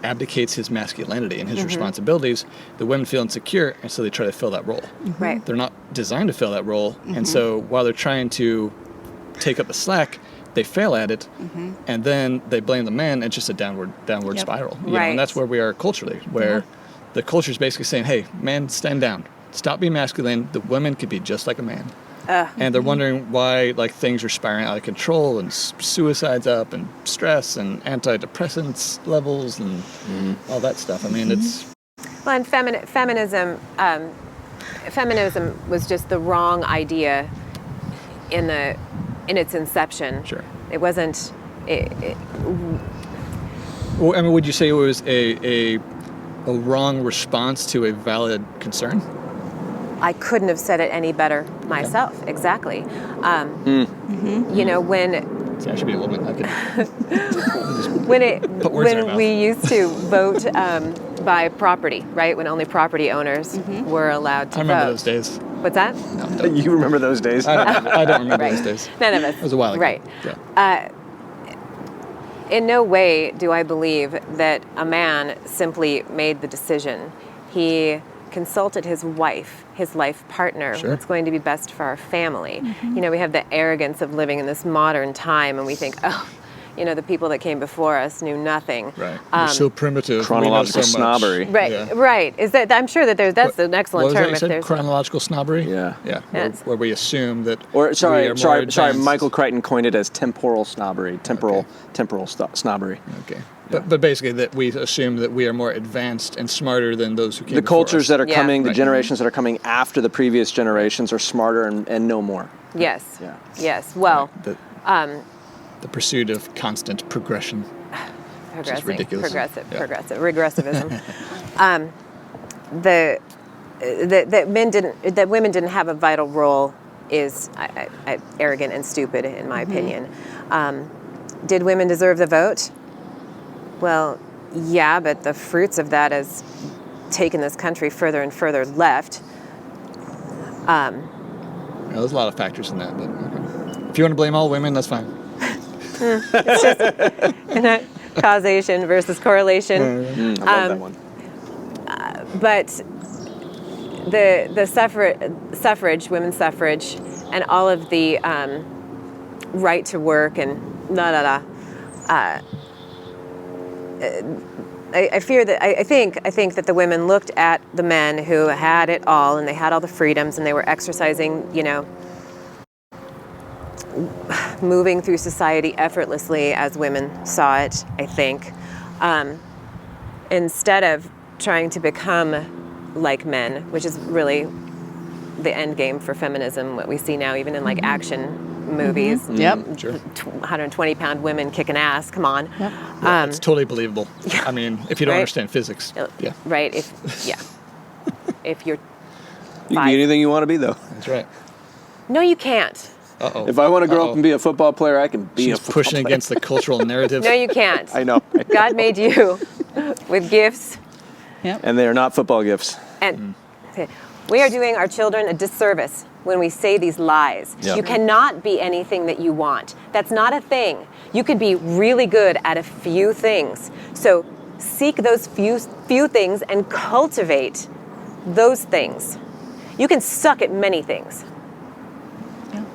abdicates his masculinity and his responsibilities, the women feel insecure, and so they try to fill that role. Right. They're not designed to fill that role, and so while they're trying to take up the slack, they fail at it, and then they blame the man. It's just a downward spiral. You know, Right. and that's where we are culturally, where the culture is basically saying, hey, man, stand down. Stop being masculine. The women could be just like a man. And they're wondering why like things are spiraling out of control and suicides up and stress and antidepressants levels and all that stuff. I mean, it's... Well, and feminism was just the wrong idea in its inception. Sure. It wasn't. Well, I mean, would you say it was a wrong response to a valid concern? I couldn't have said it any better myself. Yeah. Exactly. You know, when See, I should be a woman. I could when we used to vote by property, right? When only property owners were allowed to vote. I remember those days. What's that? No, you remember those days? I don't remember Right. those days. None of us. It was a while ago. Right. Yeah. In no way do I believe that a man simply made the decision. He consulted his wife, his life partner, Sure. what's going to be best for our family. You know, we have the arrogance of living in this modern time, and we think, oh, you know, the people that came before us knew nothing. Right. We're so primitive. Chronological we know so much. snobbery. Right, Yeah. right. Is that? I'm sure that that's an excellent What was that term. you If said? there's Chronological snobbery? Yeah. Yeah. Yes. Where we assume that Or we sorry, are more sorry, advanced. Michael Crichton coined it as temporal snobbery, temporal snobbery. Okay. But basically that we assume that we are more advanced and smarter than those who came The before cultures us. that are Yeah. coming, the Right. generations that are coming after the previous generations are smarter and know more. Yes. Yeah. Yes. Well, The pursuit of constant progression. progressive, ridiculous. regressivism. That women didn't have a vital role is arrogant and stupid in my opinion. Did women deserve the vote? Well, yeah, but the fruits of that has taken this country further and further left. There's a lot of factors in that, but okay. If you want to blame all women, that's fine. It's just causation versus correlation. I love that one. But the suffrage, women's suffrage, and all of the right to work and I fear that I think that the women looked at the men who had it all and they had all the freedoms and they were exercising, you know, moving through society effortlessly as women saw it, I think, instead of trying to become like men, which is really the end game for feminism, what we see now, even in like action movies. Yep. Sure. 120-pound women kicking ass, come on. Yep. Yeah, it's totally believable. yeah. I mean, if you don't Right? understand physics. Yeah. Right, if you're You can be anything you want to be, though. That's right. No, you can't. Uh-oh. If I want to grow up and be a football player, I can be a She's football pushing player. against the cultural narrative. No, you can't. I know. God made you with gifts, And they are not football gifts. and we are doing our children a disservice when we say these lies. Yep. You cannot be anything that you want. That's not a thing. You could be really good at a few things. So seek those few things and cultivate those things. You can suck at many things.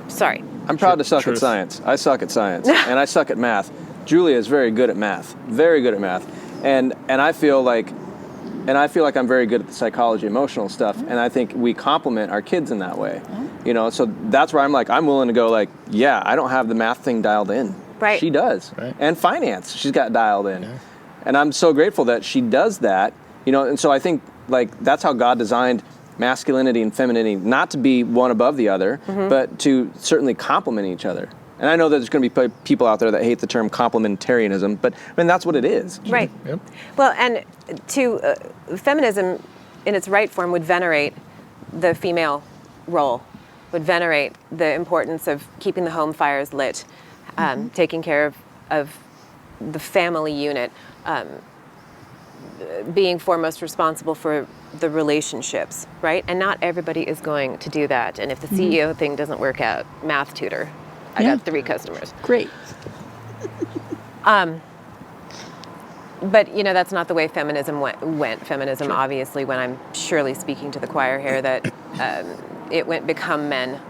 Sorry. I'm proud to suck Truth. at science. I suck at science. And I suck at math. Julia is very good at math. Very good at math. And I feel like I'm very good at the psychology, emotional stuff, and I think we complement our kids in that way. You know, so that's where I'm willing to go like, yeah, I don't have the math thing dialed in. Right. She does. Right. And finance, she's got dialed in. Yeah. And I'm so grateful that she does that, you know, and so I think like that's how God designed masculinity and femininity, not to be one above the other, but to certainly complement each other. And I know that there's going to be people out there that hate the term complementarianism, but I mean, that's what it is. Right. Yep. Well, and feminism in its right form would venerate the female role, would venerate the importance of keeping the home fires lit, taking care of the family unit, being foremost responsible for the relationships, right? And not everybody is going to do that. And if the CEO thing doesn't work out, math tutor. I got 3 customers. Great. But, you know, that's not the way feminism went. Feminism, obviously, when I'm surely speaking to the choir here, that it went become men,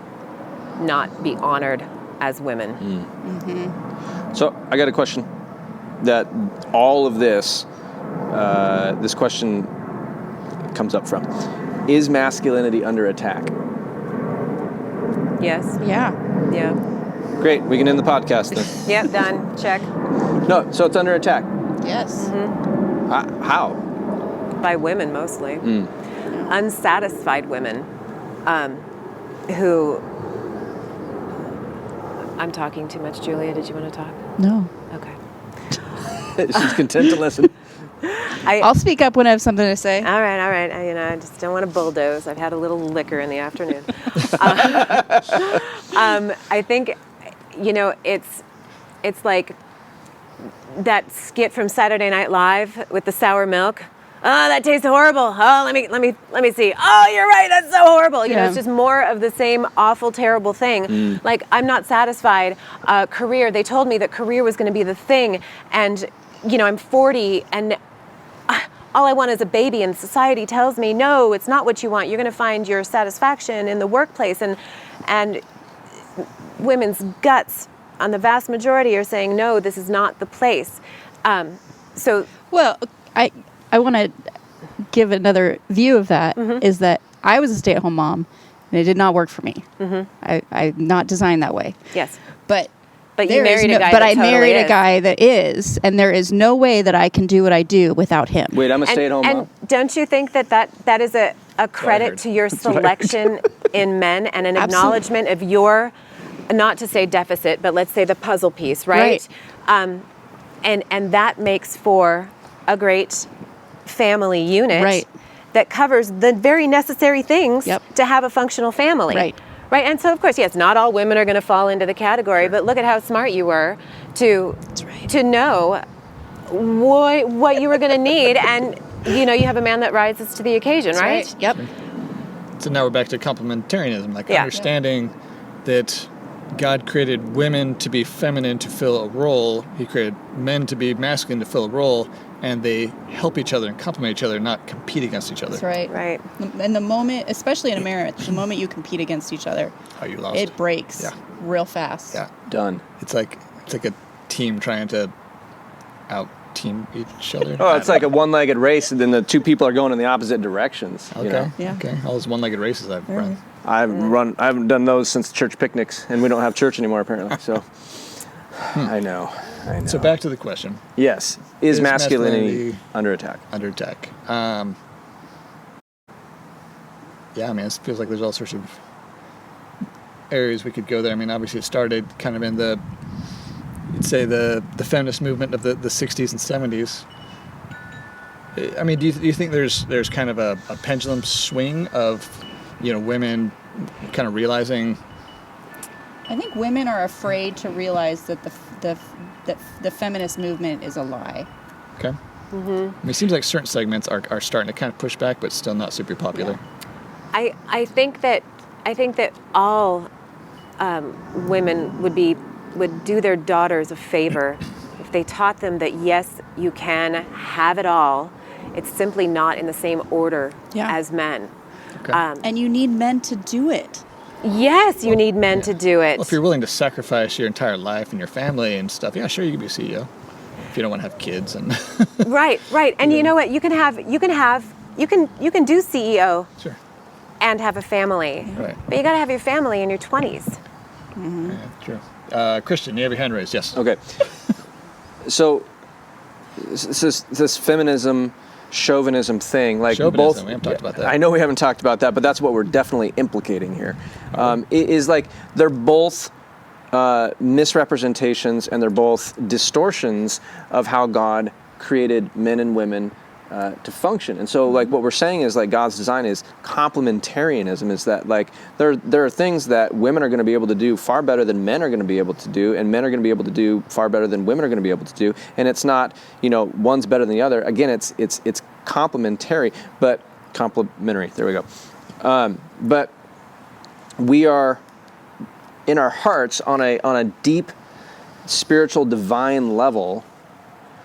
not be honored as women. So I got a question that all of this question comes up from. Is masculinity under attack? Yes. Yeah. Yeah. Great, we can end the podcast then. Yep, done. Check. No, so it's under attack. Yes. How? By women mostly. Unsatisfied women who... I'm talking too much, Julia. Did you want to talk? No. Okay. She's content to listen. I'll speak up when I have something to say. All right. I just don't want to bulldoze. I've had a little liquor in the afternoon. I think, it's like that skit from Saturday Night Live with the sour milk. Oh, that tastes horrible. Oh, let me see. Oh, you're right. That's so horrible. It's just more of the same awful, terrible thing. Like, I'm not satisfied. Career. They told me that career was going to be the thing, and I'm 40 and all I want is a baby, and society tells me, no, it's not what you want. You're going to find your satisfaction in the workplace, and women's guts on the vast majority are saying, no, this is not the place. Well, I want to give another view of that, is that I was a stay-at-home mom, and it did not work for me. I'm not designed that way. Yes. But you married a guy But that I totally married is. a guy that is, and there is no way that I can do what I do without him. Wait, I'm a stay-at-home mom? And don't you think that is a credit to your selection in men and an acknowledgement of your, not to say deficit, but let's say the puzzle piece, right? And that makes for a great family unit that covers the very necessary things to have a functional family. Right, and so of course, yes, not all women are going to fall into the category, but look at how smart you were to know what you were going to need, and you have a man that rises to the occasion, right? Yep. So now we're back to complementarianism, understanding that God created women to be feminine to fill a role. He created men to be masculine to fill a role, and they help each other and complement each other, not compete against each other. That's right. Right. And the moment, especially in a marriage, the moment you compete against each other, You lost. it breaks real fast. Yeah. Done. It's like a team trying to out-team each other. Oh, it's like a one-legged race, and then the two people are going in the opposite directions. Okay. Yeah. Okay. All those one-legged races I've run. I haven't done those since church picnics, and we don't have church anymore apparently. So I know. So back to the question. Yes. Is masculinity under attack? Under attack. Yeah, it feels like there's all sorts of areas we could go there. Obviously it started kind of in you'd say the feminist movement of the 60s and 70s. Do you think there's kind of a pendulum swing of women kind of realizing? I think women are afraid to realize that the feminist movement is a lie. Okay. It seems like certain segments are starting to kind of push back, but still not super popular. I think that all women would do their daughters a favor if they taught them that yes, you can have it all. It's simply not in the same order as men. Okay. And you need men to do it. Yes, you need men to do it. Well, if you're willing to sacrifice your entire life and your family and stuff, yeah, sure, you can be a CEO. If you don't want to have kids and Right. And you know what? You can do CEO sure. and have a family. Right. But you got to have your family in your 20s. Yeah, true. Christian, you have your hand raised. Yes. Okay. So this feminism, chauvinism thing, like Chauvinism, both. we haven't talked about that. I know we haven't talked about that, but that's what we're definitely implicating here. It is like they're both misrepresentations and they're both distortions of how God created men and women to function. And so like what we're saying is like God's design is complementarianism, is that like there are things that women are going to be able to do far better than men are going to be able to do, and men are going to be able to do far better than women are going to be able to do. And it's not, one's better than the other. Again, it's complementary, but complementary. There we go. But we are in our hearts on a deep spiritual divine level.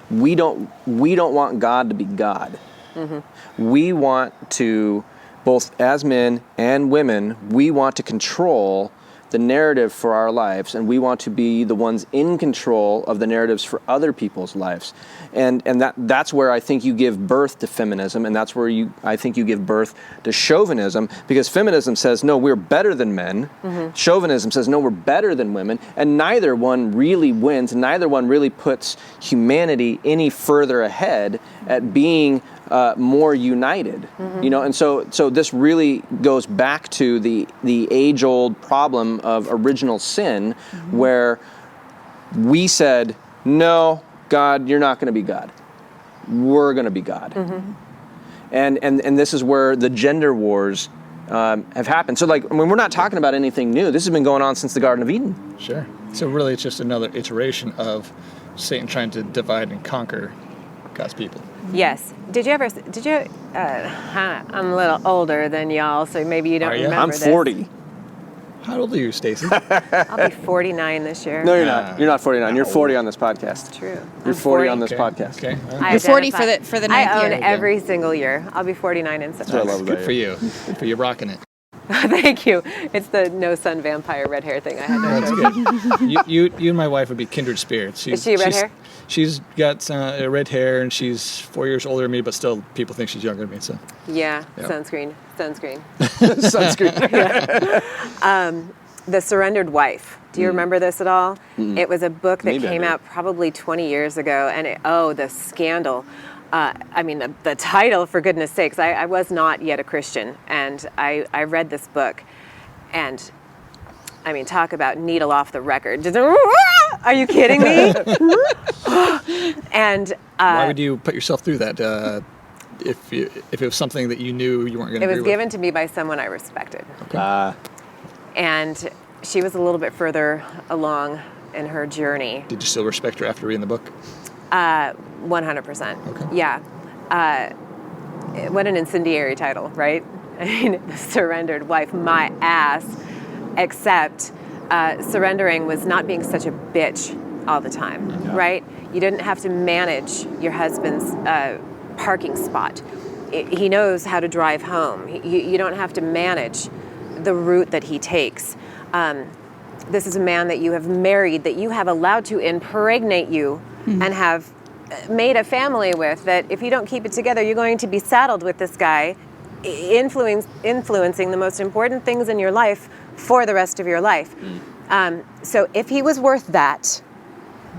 We don't want God to be God. Mm-hmm. We want to, both as men and women, we want to control the narrative for our lives, and we want to be the ones in control of the narratives for other people's lives. And that's where I think you give birth to feminism, and that's where I think you give birth to chauvinism, because feminism says, no, we're better than men. Chauvinism says, no, we're better than women, and neither one really wins, neither one really puts humanity any further ahead at being more united, and so this really goes back to the age-old problem of original sin, where we said, no, God, you're not going to be God. We're going to be God. And this is where the gender wars have happened. So we're not talking about anything new. This has been going on since the Garden of Eden. Sure. So really it's just another iteration of Satan trying to divide and conquer God's people. Yes. I'm a little older than y'all, so maybe you don't remember I'm this. 40. How old are you, Stacy? I'll be 49 this year. No, you're not. You're not 49. You're 40 on this podcast. True. You're 40 on this podcast. Okay. I You're 40 identify- for the ninth I own year. every single year. I'll be 49 in That's what September. I love Good about for you. you. Good for you rocking it. Thank you. It's the no sun vampire red hair thing I had to That's good. You and my wife would be kindred spirits. Is she red hair? She's got red hair, and she's 4 years older than me, but still people think she's younger than me. So Yeah, Yeah. sunscreen. Sunscreen. The Surrendered Wife. Do you remember this at all? It was a book that Maybe I came do. out probably 20 years ago, and the scandal. The title, for goodness sakes, I was not yet a Christian, and I read this book, and talk about needle off the record. Are you kidding me? And why would you put yourself through that if it was something that you knew you weren't going to it agree was given to me by someone I respected. with? And she was a little bit further along in her journey. Did you still respect her after reading the book? 100%. Okay. Yeah. What an incendiary title, right? The Surrendered Wife, my ass. Except surrendering was not being such a bitch all the time, right? You didn't have to manage your husband's parking spot. He knows how to drive home. You don't have to manage the route that he takes. This is a man that you have married, that you have allowed to impregnate you and have made a family with, that if you don't keep it together, you're going to be saddled with this guy influencing the most important things in your life for the rest of your life. So if he was worth that,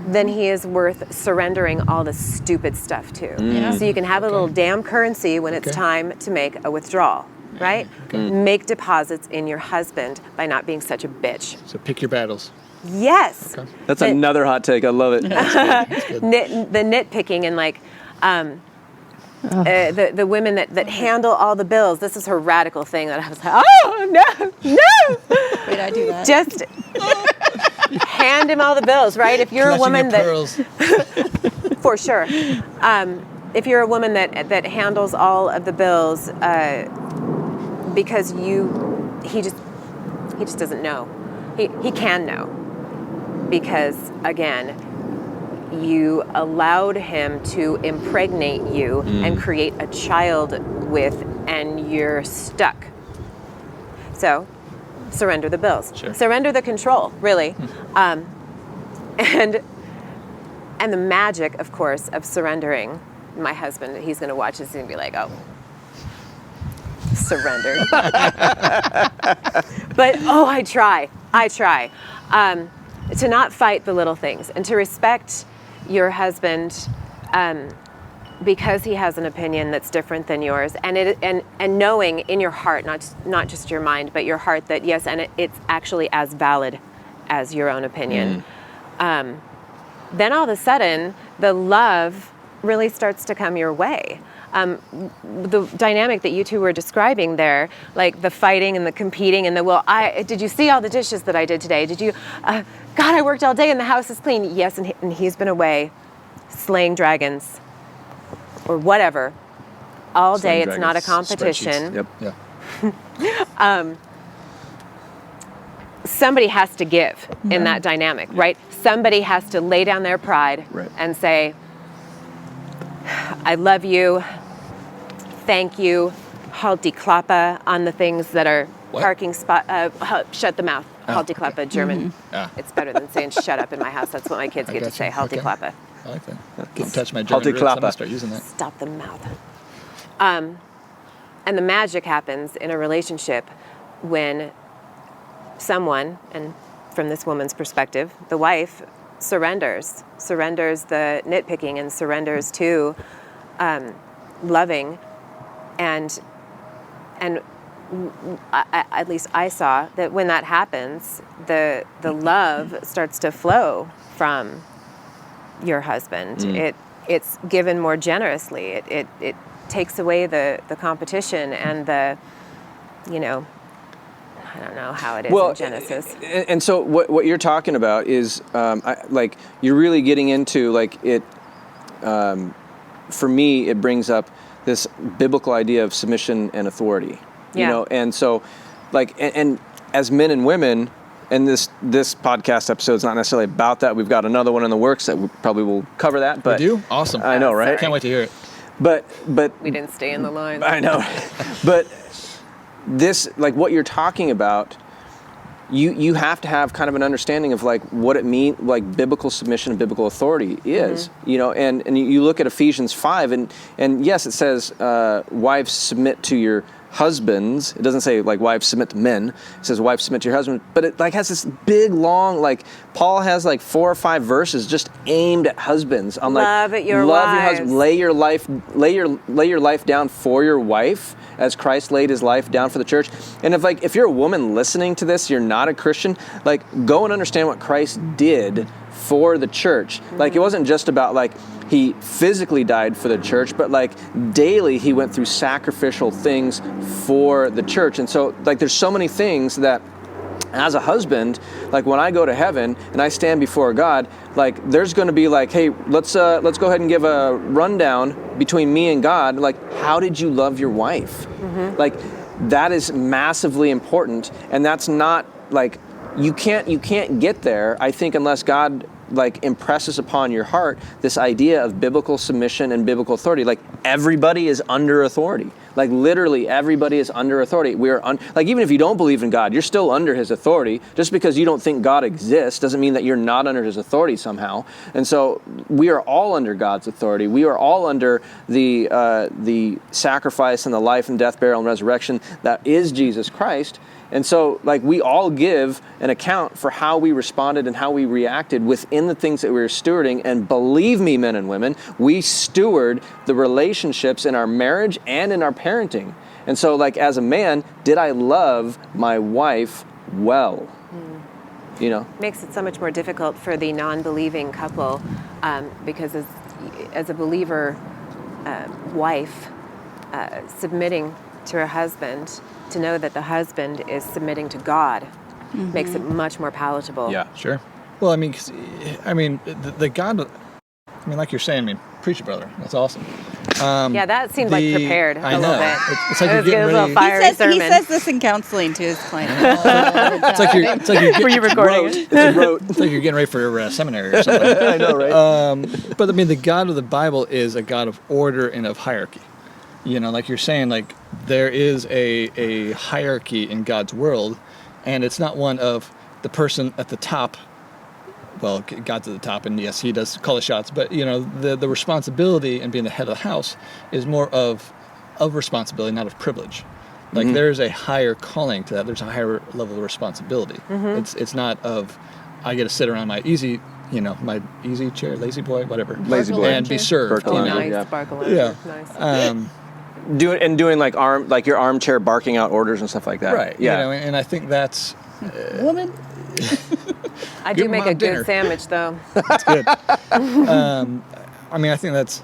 then he is worth surrendering all the stupid stuff to. So you can have a little damn currency when it's time to make a withdrawal, right? Make deposits in your husband by not being such a bitch. So pick your battles. Yes. Okay. That's another hot take. I love it. The nitpicking and the women that handle all the bills. This is her radical thing that I was like, oh, no. Wait, I do that. Just hand him all the bills, right? If you're a woman for sure. If you're a woman that handles all of the bills, because he just doesn't know. He can know, because again, you allowed him to impregnate you and create a child with, and you're stuck. So, surrender the bills. Sure. Surrender the control, really. And the magic, of course, of surrendering. My husband, he's going to watch this and be like, oh, surrender. But, I try. To not fight the little things and to respect your husband because he has an opinion that's different than yours, and knowing in your heart, not just your mind, but your heart, that yes, and it's actually as valid as your own opinion. Then all of a sudden, the love really starts to come your way. The dynamic that you two were describing there, like the fighting and the competing and did you see all the dishes that I did today? Did you, God, I worked all day and the house is clean. Yes, and he's been away slaying dragons or whatever all day. It's not a competition. Yep. Yeah. Somebody has to give in that dynamic, right? Somebody has to lay down their pride and say, I love you, thank you, halt die Klappe on the things that are parking spot, shut the mouth. Halte Klappe, German. It's better than saying shut up in my house. That's what my kids get to say, Halte Klappe. I like that. Can't touch my German Halte roots. I'm Klappe. gonna start using that. Stop the mouth. And the magic happens in a relationship when someone, and from this woman's perspective, the wife surrenders the nitpicking and surrenders to loving, and at least I saw that when that happens, the love starts to flow from your husband. It's given more generously. It takes away the competition and the, I don't know how it is in Genesis. And so what you're talking about is you're really getting into it. For me, it brings up this biblical idea of submission and authority. And so and as men and women, and this podcast episode is not necessarily about that. We've got another one in the works that we probably will cover that. But we do? Awesome. I know, right? Can't wait to hear it. But we didn't stay in the line. I know. But this, what you're talking about, you have to have kind of an understanding of what it means, biblical submission and biblical authority is, and you look at Ephesians 5 and yes, it says wives submit to your husbands. It doesn't say wives submit to men. It says wives submit to your husband, but it has this big long Paul has 4 or 5 verses just aimed at husbands on love your husband, lay your life down for your wife as Christ laid his life down for the church. And if you're a woman listening to this, you're not a Christian, go and understand what Christ did for the church. It wasn't just about he physically died for the church, but daily he went through sacrificial things for the church. And so there's so many things that as a husband, when I go to heaven and I stand before God, there's going to be hey, let's go ahead and give a rundown between me and God. How did you love your wife? That is massively important. And that's not you can't get there, I think, unless God impresses upon your heart this idea of biblical submission and biblical authority. Everybody is under authority. Literally everybody is under authority. We are even if you don't believe in God, you're still under his authority. Just because you don't think God exists doesn't mean that you're not under his authority somehow. And so we are all under God's authority. We are all under the sacrifice and the life and death, burial and resurrection that is Jesus Christ. And so, we all give an account for how we responded and how we reacted within the things that we were stewarding. And believe me, men and women, we steward the relationships in our marriage and in our parenting. And so, as a man, did I love my wife well? Makes it so much more difficult for the non-believing couple because as a believer wife submitting to her husband, to know that the husband is submitting to God makes it much more palatable. Yeah, sure. Well, the God, like you're saying, preach it, brother. That's awesome. That seemed prepared a little bit. It's like you're getting ready. A little fiery sermon. He says this in counseling to his clients. It's like you're Were you recording it? It's like you're getting ready for seminary or something. I know, right? But the God of the Bible is a God of order and of hierarchy. Like you're saying, there is a hierarchy in God's world, and it's not one of the person at the top. Well, God's at the top, and yes, he does call the shots, but the responsibility and being the head of the house is more of responsibility, not of privilege. There's a higher calling to that. There's a higher level of responsibility. It's not of I get to sit around my easy chair, lazy boy, whatever, and be served. Nice, sparkle. Yeah. Nice. Doing your armchair barking out orders and stuff like that. Right. Yeah. And I think that's Woman. I do make a dinner. good sandwich, though. That's good. I think that's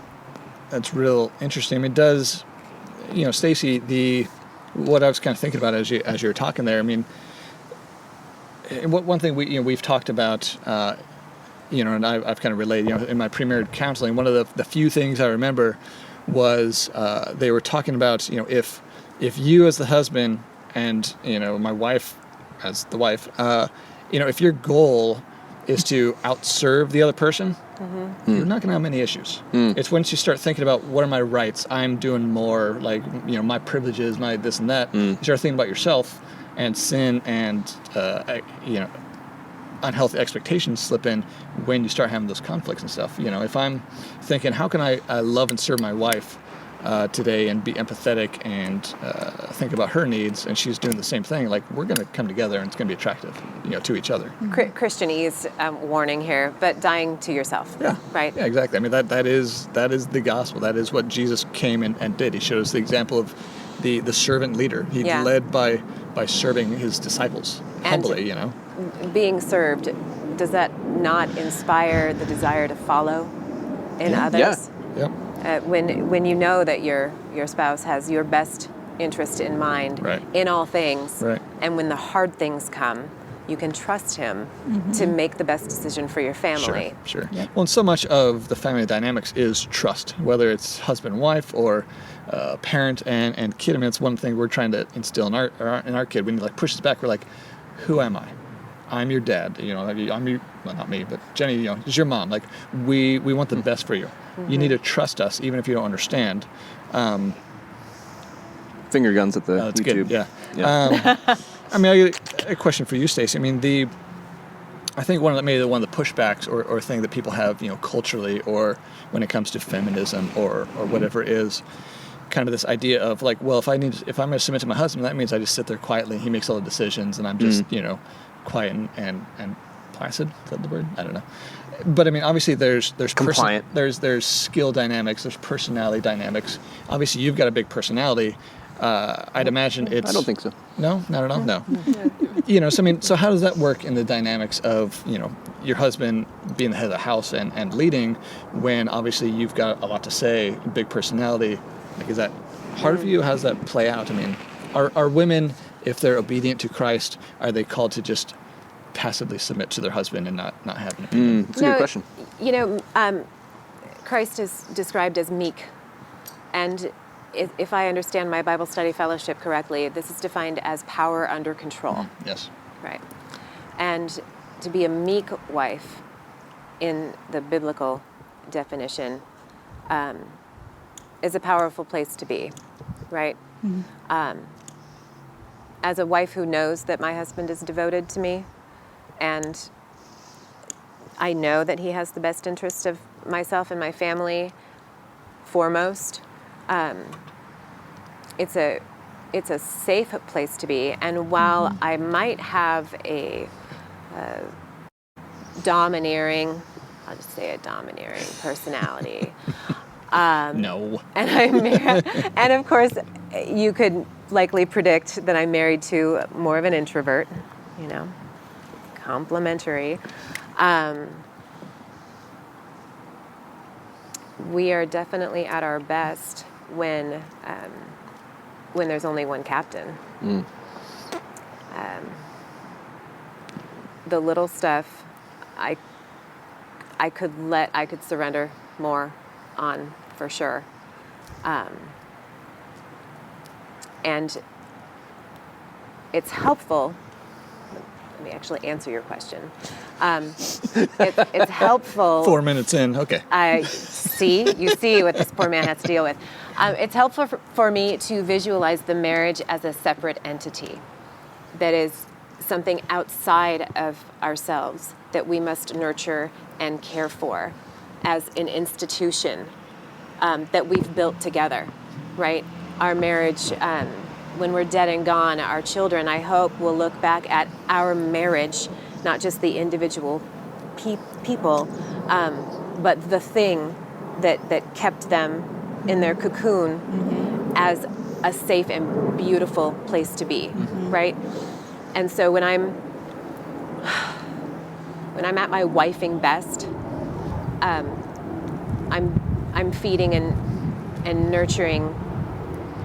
real interesting. It does, Stacy, what I was kind of thinking about as you were talking there. One thing we've talked about, and I've kind of relayed, in my pre-marriage counseling, one of the few things I remember was they were talking about, if you as the husband and, my wife as the wife, if your goal is to outserve the other person, you're not going to have many issues. It's once you start thinking about what are my rights, I'm doing more, my privileges, my this and that, you start thinking about yourself and sin and unhealthy expectations slip in when you start having those conflicts and stuff. If I'm thinking, how can I love and serve my wife today and be empathetic and think about her needs, and she's doing the same thing, like, we're going to come together and it's going to be attractive, to each other. Christianese warning here, but dying to yourself. Yeah. Right? Yeah, exactly. I mean, that is the gospel. That is what Jesus came and did. He showed us the example of the servant leader. He led by serving his disciples humbly, Being served, does that not inspire the desire to follow in others? Yeah. When you know that your spouse has your best interest in mind in all things, and when the hard things come, you can trust him to make the best decision for your family. Sure. Yep. Well, and so much of the family dynamics is trust, whether it's husband and wife or parent and kid. I mean, it's one thing we're trying to instill in our kid. When he pushes back, we're like, who am I? I'm your dad. I'm your, well, not me, but Jenny, is your mom. Like, we want the best for you. You need to trust us, even if you don't understand. Finger guns at the that's YouTube. Good. Yeah. I mean, a question for you, Stacy. I mean, I think one of the pushbacks or thing that people have, culturally, or when it comes to feminism or whatever, is kind of this idea of like, well, if I'm going to submit to my husband, that means I just sit there quietly. He makes all the decisions, and I'm just quiet and placid. Is that the word? I don't know. But I mean, obviously, there's compliant. There's skill dynamics. There's personality dynamics. Obviously, you've got a big personality. I'd imagine it's... I don't think so. No? Not at all? No. So how does that work in the dynamics of, your husband being the head of the house and leading, when obviously you've got a lot to say, big personality? Like, is that hard for you? How does that play out? I mean, are women, if they're obedient to Christ, are they called to just passively submit to their husband and not have an opinion? That's a good question. Christ is described as meek, and if I understand my Bible study fellowship correctly, this is defined as power under control. Yes. Right. And to be a meek wife, in the biblical definition, is a powerful place to be, right? Mm-hmm. As a wife who knows that my husband is devoted to me, and I know that he has the best interest of myself and my family foremost, it's a safe place to be. And while I might have a domineering personality, no. And of course, you could likely predict that I'm married to more of an introvert, complementary. We are definitely at our best when there's only one captain. The little stuff, I could surrender more on, for sure. And it's helpful. Let me actually answer your question. It's helpful. 4 minutes in, okay. You see what this poor man has to deal with. It's helpful for me to visualize the marriage as a separate entity that is something outside of ourselves that we must nurture and care for as an institution that we've built together, right? Our marriage, when we're dead and gone, our children, I hope, will look back at our marriage, not just the individual people, but the thing that kept them in their cocoon as a safe and beautiful place to be, right? And so when I'm at my wifing best, I'm feeding and nurturing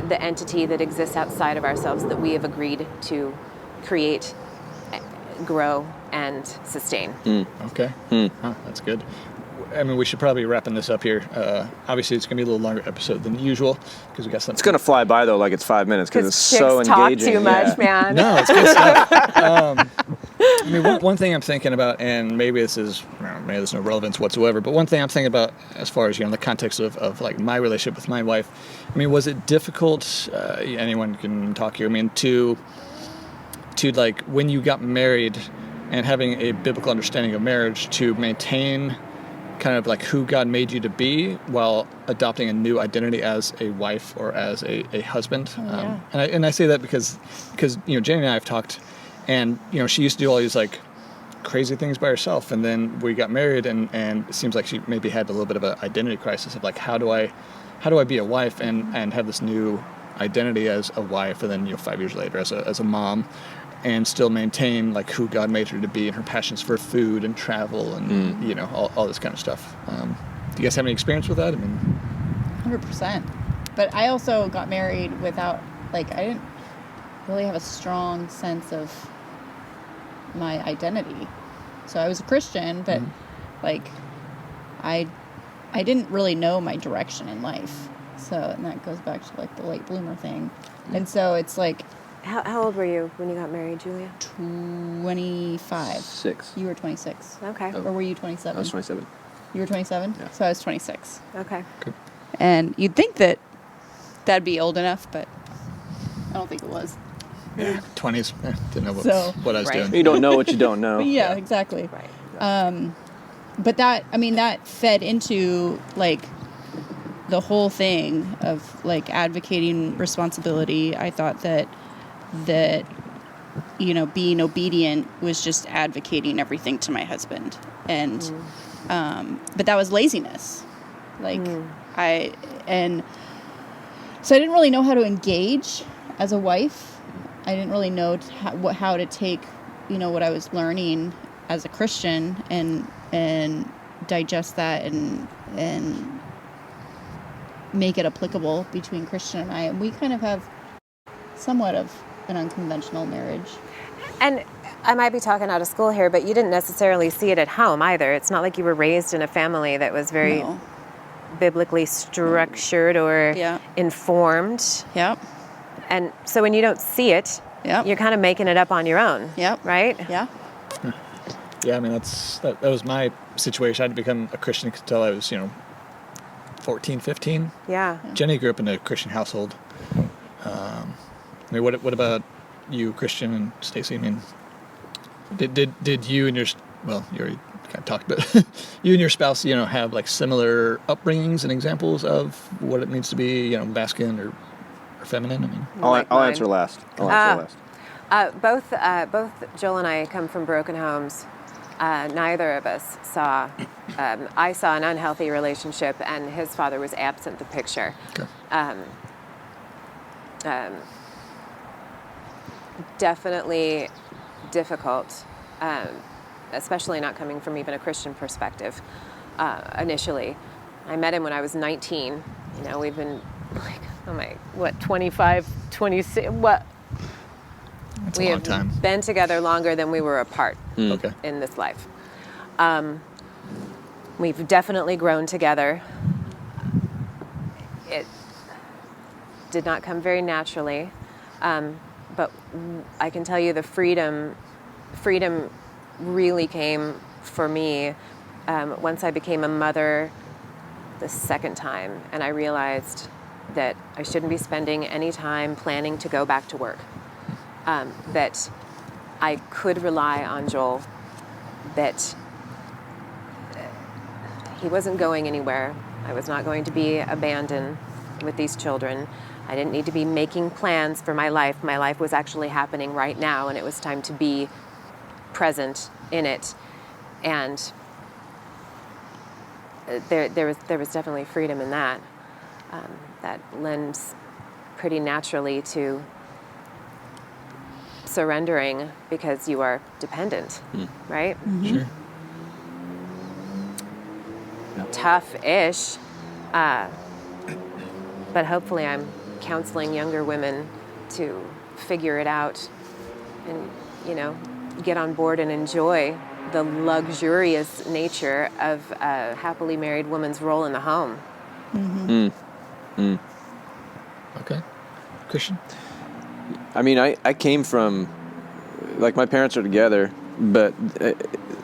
the entity that exists outside of ourselves that we have agreed to create, grow, and sustain. Okay. Oh, that's good. I mean, we should probably be wrapping this up here. Obviously, it's going to be a little longer episode than usual because we got something. It's going to fly by, though, like it's 5 minutes because it's chicks so engaging. Talk too much, man. No, it's good stuff. I mean, one thing I'm thinking about, and maybe there's no relevance whatsoever, but one thing I'm thinking about as far as, the context of like my relationship with my wife, I mean, was it difficult, anyone can talk here, I mean, to attitude, like when you got married and having a biblical understanding of marriage to maintain kind of like who God made you to be while adopting a new identity as a wife or as a husband. Yeah. And I say that because Jenny and I have talked, and she used to do all these like crazy things by herself, and then we got married, and it seems like she maybe had a little bit of an identity crisis of like, how do I be a wife and have this new identity as a wife, and then 5 years later as a mom, and still maintain like who God made her to be and her passions for food and travel and all this kind of stuff. Do you guys have any experience with that? I mean, 100%. But I also got married without, like, I didn't really have a strong sense of my identity. So I was a Christian, but like I didn't really know my direction in life. So, and that goes back to like the late bloomer thing. And so it's like, How old were you when you got married, Julia? 25. 6. You were 26. Okay. Or were you 27? I was 27. You were 27? Yeah. So I was 26. Okay. And you'd think that that'd be old enough, but I don't think it was. 20s, didn't know what I was Right. doing. You don't know what you don't know. But yeah, exactly. Right. But that fed into like the whole thing of like advocating responsibility. I thought that being obedient was just advocating everything to my husband, and but that was laziness. Like so I didn't really know how to engage as a wife. I didn't really know how to take what I was learning as a Christian and digest that and make it applicable between Christian and I. And we kind of have somewhat of an unconventional marriage. And I might be talking out of school here, but you didn't necessarily see it at home either. It's not like you were raised in a family that was very biblically structured or informed. Yep. And so when you don't see it, you're kind of making it up on your own. Yep. Right? Yeah. Yeah, I mean, that was my situation. I had to become a Christian until I was, 14, 15. Yeah. Jenny grew up in a Christian household. I mean, what about you, Christian, and Stacy? I mean, did you and your, well, you already kind of talked, but you and your spouse, have like similar upbringings and examples of what it means to be, masculine or feminine? I mean, I'll answer last. Both Joel and I come from broken homes. Neither of us saw. I saw an unhealthy relationship, and his father was absent the picture. Okay. Definitely difficult, especially not coming from even a Christian perspective. Initially, I met him when I was 19. We've been like, 25, 26, what? That's We a long have time. been together longer than we were apart Okay. in this life. We've definitely grown together. It did not come very naturally, but I can tell you the freedom really came for me once I became a mother the second time, and I realized that I shouldn't be spending any time planning to go back to work. That I could rely on Joel, that he wasn't going anywhere. I was not going to be abandoned with these children. I didn't need to be making plans for my life. My life was actually happening right now, and it was time to be present in it. And there was definitely freedom in that. That lends pretty naturally to surrendering because you are dependent, right? Mm-hmm. Sure. Tough-ish, but hopefully I'm counseling younger women to figure it out and, get on board and enjoy the luxurious nature of a happily married woman's role in the home. Okay. Christian? I mean, I came from, like, my parents are together, but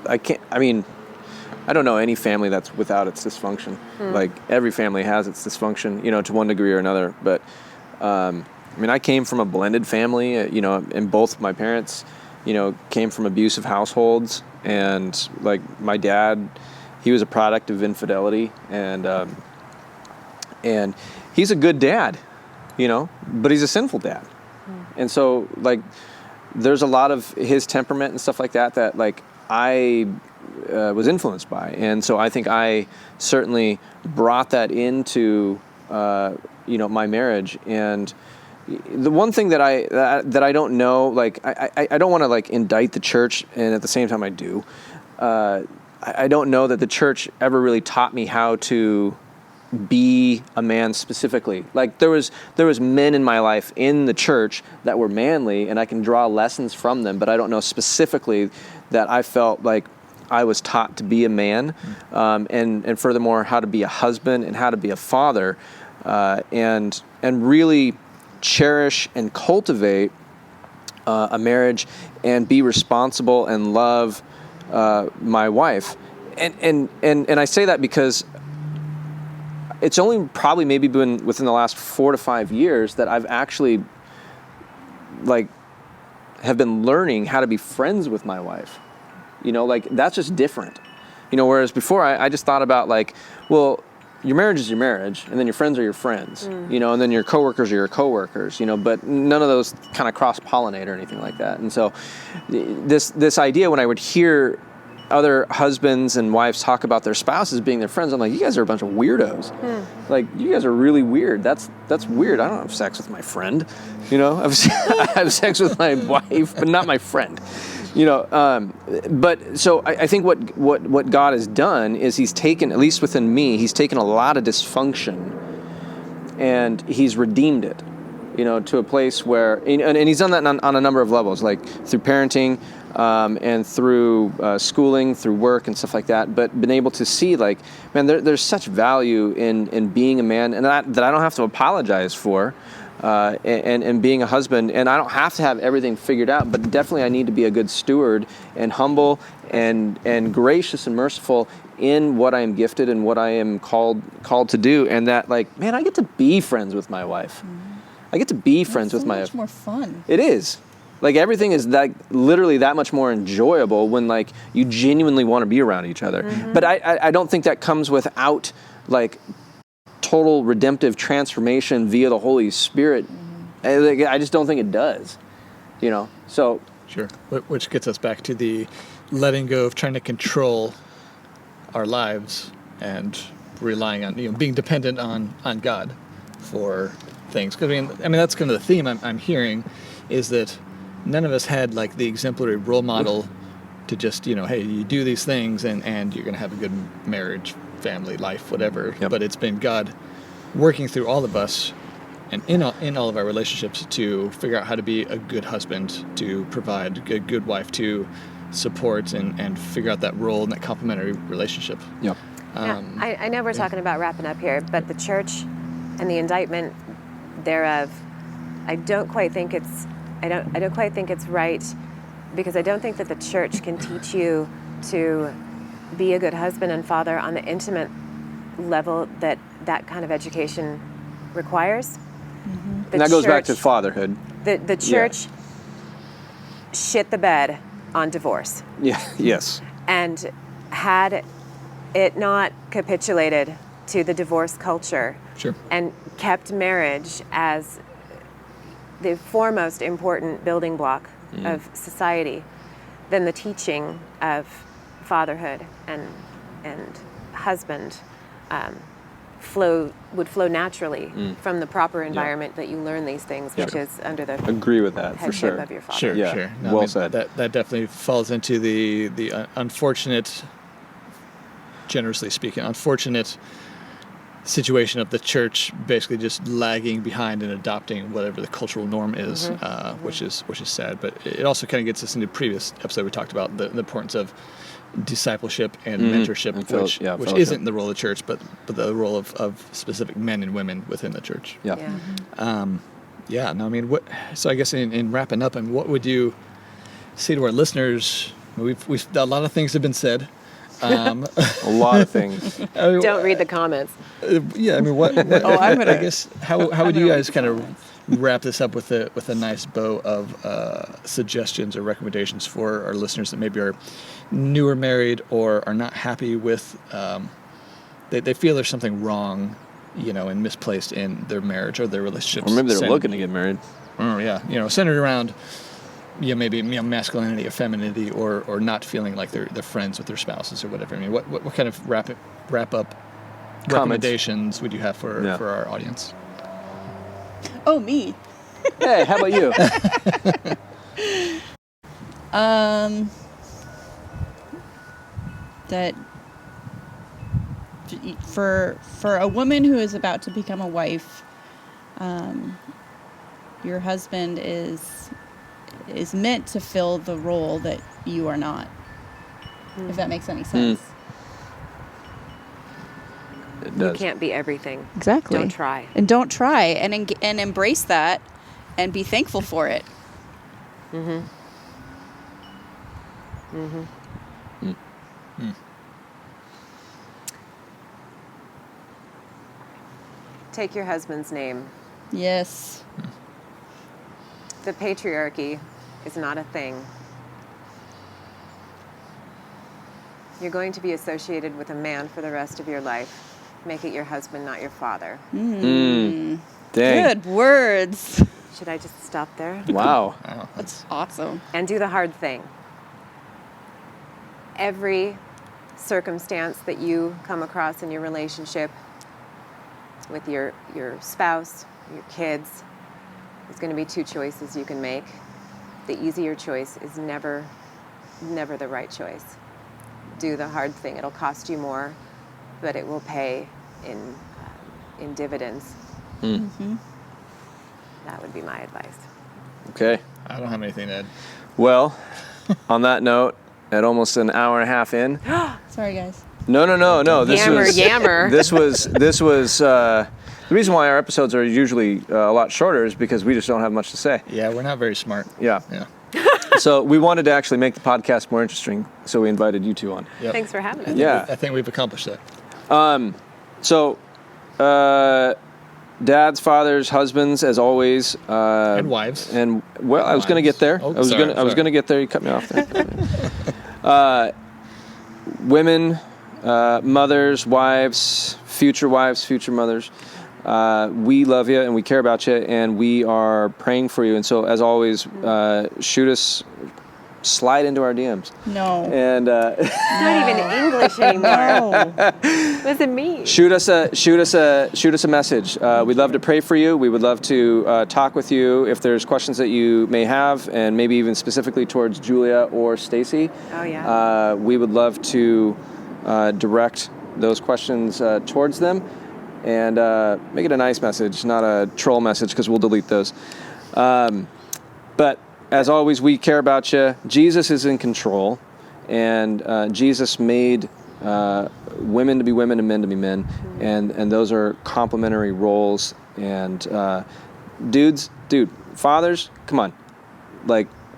I don't know any family that's without its dysfunction. Like, every family has its dysfunction, to one degree or another. But I mean, I came from a blended family, and both my parents, came from abusive households. And like my dad, he was a product of infidelity, and he's a good dad, but he's a sinful dad. And so like there's a lot of his temperament and stuff like that like I was influenced by. And so I think I certainly brought that into, my marriage. And the one thing that I don't know, like, I don't want to like indict the church, and at the same time I do. I don't know that the church ever really taught me how to be a man specifically. Like there was men in my life in the church that were manly, and I can draw lessons from them, but I don't know specifically that I felt like I was taught to be a man, and furthermore how to be a husband and how to be a father, and really cherish and cultivate a marriage and be responsible and love my wife. And I say that because it's only probably maybe been within the last 4 to 5 years that I've actually have been learning how to be friends with my wife. That's just different. Whereas before I just thought about well, your marriage is your marriage, and then your friends are your friends, and then your coworkers are your coworkers, but none of those kind of cross-pollinate or anything like that. And so this idea, when I would hear other husbands and wives talk about their spouses being their friends, I'm like, you guys are a bunch of weirdos. Like, you guys are really weird. That's weird. I don't have sex with my friend. I have sex with my wife, but not my friend. But so I think what God has done is he's taken, at least within me, he's taken a lot of dysfunction and he's redeemed it, to a place where, and he's done that on a number of levels, like through parenting, and through schooling, through work and stuff like that, but been able to see man, there's such value in being a man, and that I don't have to apologize for, and being a husband, and I don't have to have everything figured out, but definitely I need to be a good steward and humble and gracious and merciful in what I am gifted and what I am called to do, and that man, I get to be friends with my wife. I get to be friends with my wife. It's so much more fun. It is. Everything is literally that much more enjoyable when you genuinely want to be around each other. But I don't think that comes without total redemptive transformation via the Holy Spirit. I just don't think it does. So sure. Which gets us back to the letting go of trying to control our lives and relying on being dependent on God for things. Because I mean that's kind of the theme I'm hearing, is that none of us had the exemplary role model to just, hey, you do these things and you're going to have a good marriage, family, life, whatever. Yep. But it's been God working through all of us and in all of our relationships to figure out how to be a good husband, to provide a good wife, to support and figure out that role and that complementary relationship. Yep. I know we're talking about wrapping up here, but the church and the indictment thereof, I don't quite think it's right, because I don't think that the church can teach you to be a good husband and father on the intimate level that kind of education requires. And that goes back to fatherhood. The church shit the bed on divorce. Yeah. Yes. And had it not capitulated to the divorce culture, sure, and kept marriage as the foremost important building block of society, then the teaching of fatherhood and husband would flow naturally from the proper environment that you learn these things, which is under the agree with that for sure of your father. Sure, yeah. Sure. No, well said. That definitely falls into the unfortunate, generously speaking, unfortunate situation of the church basically just lagging behind and adopting whatever the cultural norm is, which is sad. But it also kind of gets us into the previous episode. We talked about the importance of discipleship and mentorship, which isn't the role of the church, but the role of specific men and women within the church. Yeah. No, I mean, so I guess in wrapping up, what would you say to our listeners? We've a lot of things have been said. A lot of things. Don't read the comments. Yeah, I mean, what I'm gonna. I guess how would you guys kind of wrap this up with a nice bow of suggestions or recommendations for our listeners that maybe are newer married or are not happy with, they feel there's something wrong, and misplaced in their marriage or their relationships. Or maybe they're looking to get married. Oh, yeah. Centered around, maybe masculinity or femininity or not feeling like they're friends with their spouses or whatever. I mean, what kind of wrap up recommendations would you have for our audience? Oh, me. Hey, how about you? That for a woman who is about to become a wife, your husband is meant to fill the role that you are not. If that makes any sense. It does. You can't be everything. Exactly. Don't try. And don't try, and embrace that, and be thankful for it. Mm-hmm. Mm. Take your husband's name. Yes. The patriarchy is not a thing. You're going to be associated with a man for the rest of your life. Make it your husband, not your father. Dang. Good words. Should I just stop there? Wow. Wow, That's awesome. And do the hard thing. Every circumstance that you come across in your relationship with your spouse, your kids, there's going to be two choices you can make. The easier choice is never the right choice. Do the hard thing. It'll cost you more, but it will pay in dividends. Mm-hmm. That would be my advice. Okay. I don't have anything to add. Well, on that note, at almost an hour and a half in. Sorry, guys. No. Yammer. This was the reason why our episodes are usually a lot shorter is because we just don't have much to say. Yeah, we're not very smart. Yeah. Yeah. So we wanted to actually make the podcast more interesting, so we invited you two on. Yep. Thanks for having us. Yeah. I think we've accomplished that. So, dads, fathers, husbands, as always, And wives. And well, I was going to get there. Oh, I was going to get there. You cut me off there. Women, mothers, wives, future mothers. We love you and we care about you and we are praying for you. And so, as always, shoot us. Slide into our DMs. No. And It's not even English anymore. What does it mean? shoot us a message. We'd love to pray for you. We would love to talk with you if there's questions that you may have, and maybe even specifically towards Julia or Stacy. Oh yeah. We would love to direct those questions towards them, and make it a nice message, not a troll message, because we'll delete those. But as always, we care about you. Jesus is in control, and Jesus made women to be women and men to be men, and those are complementary roles. And fathers, come on,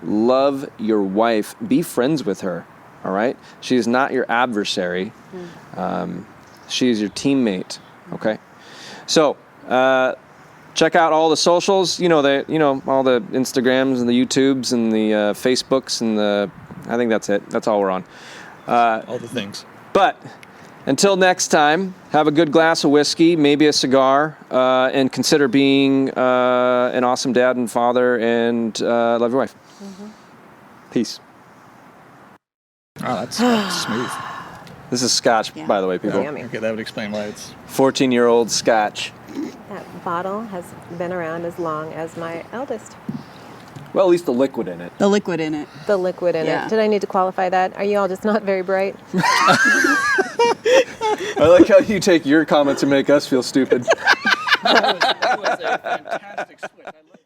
love your wife, be friends with her. All right, she is not your adversary. She is your teammate. Okay, so. Check out all the socials, all the Instagrams and the YouTubes and the Facebooks and I think that's it. That's all we're on. All the things. But until next time, have a good glass of whiskey, maybe a cigar, and consider being an awesome dad and father, and love your wife. Mm-hmm. Peace. Oh, that's smooth. This is Scotch, by the way, people. Yummy. Okay, that would explain why it's 14-year-old Scotch. That bottle has been around as long as my eldest. Well, at least the liquid in it. The liquid in it. The liquid in it. Did I need to qualify that? Are you all just not very bright? I like how you take your comments and make us feel stupid. That was a fantastic switch. I love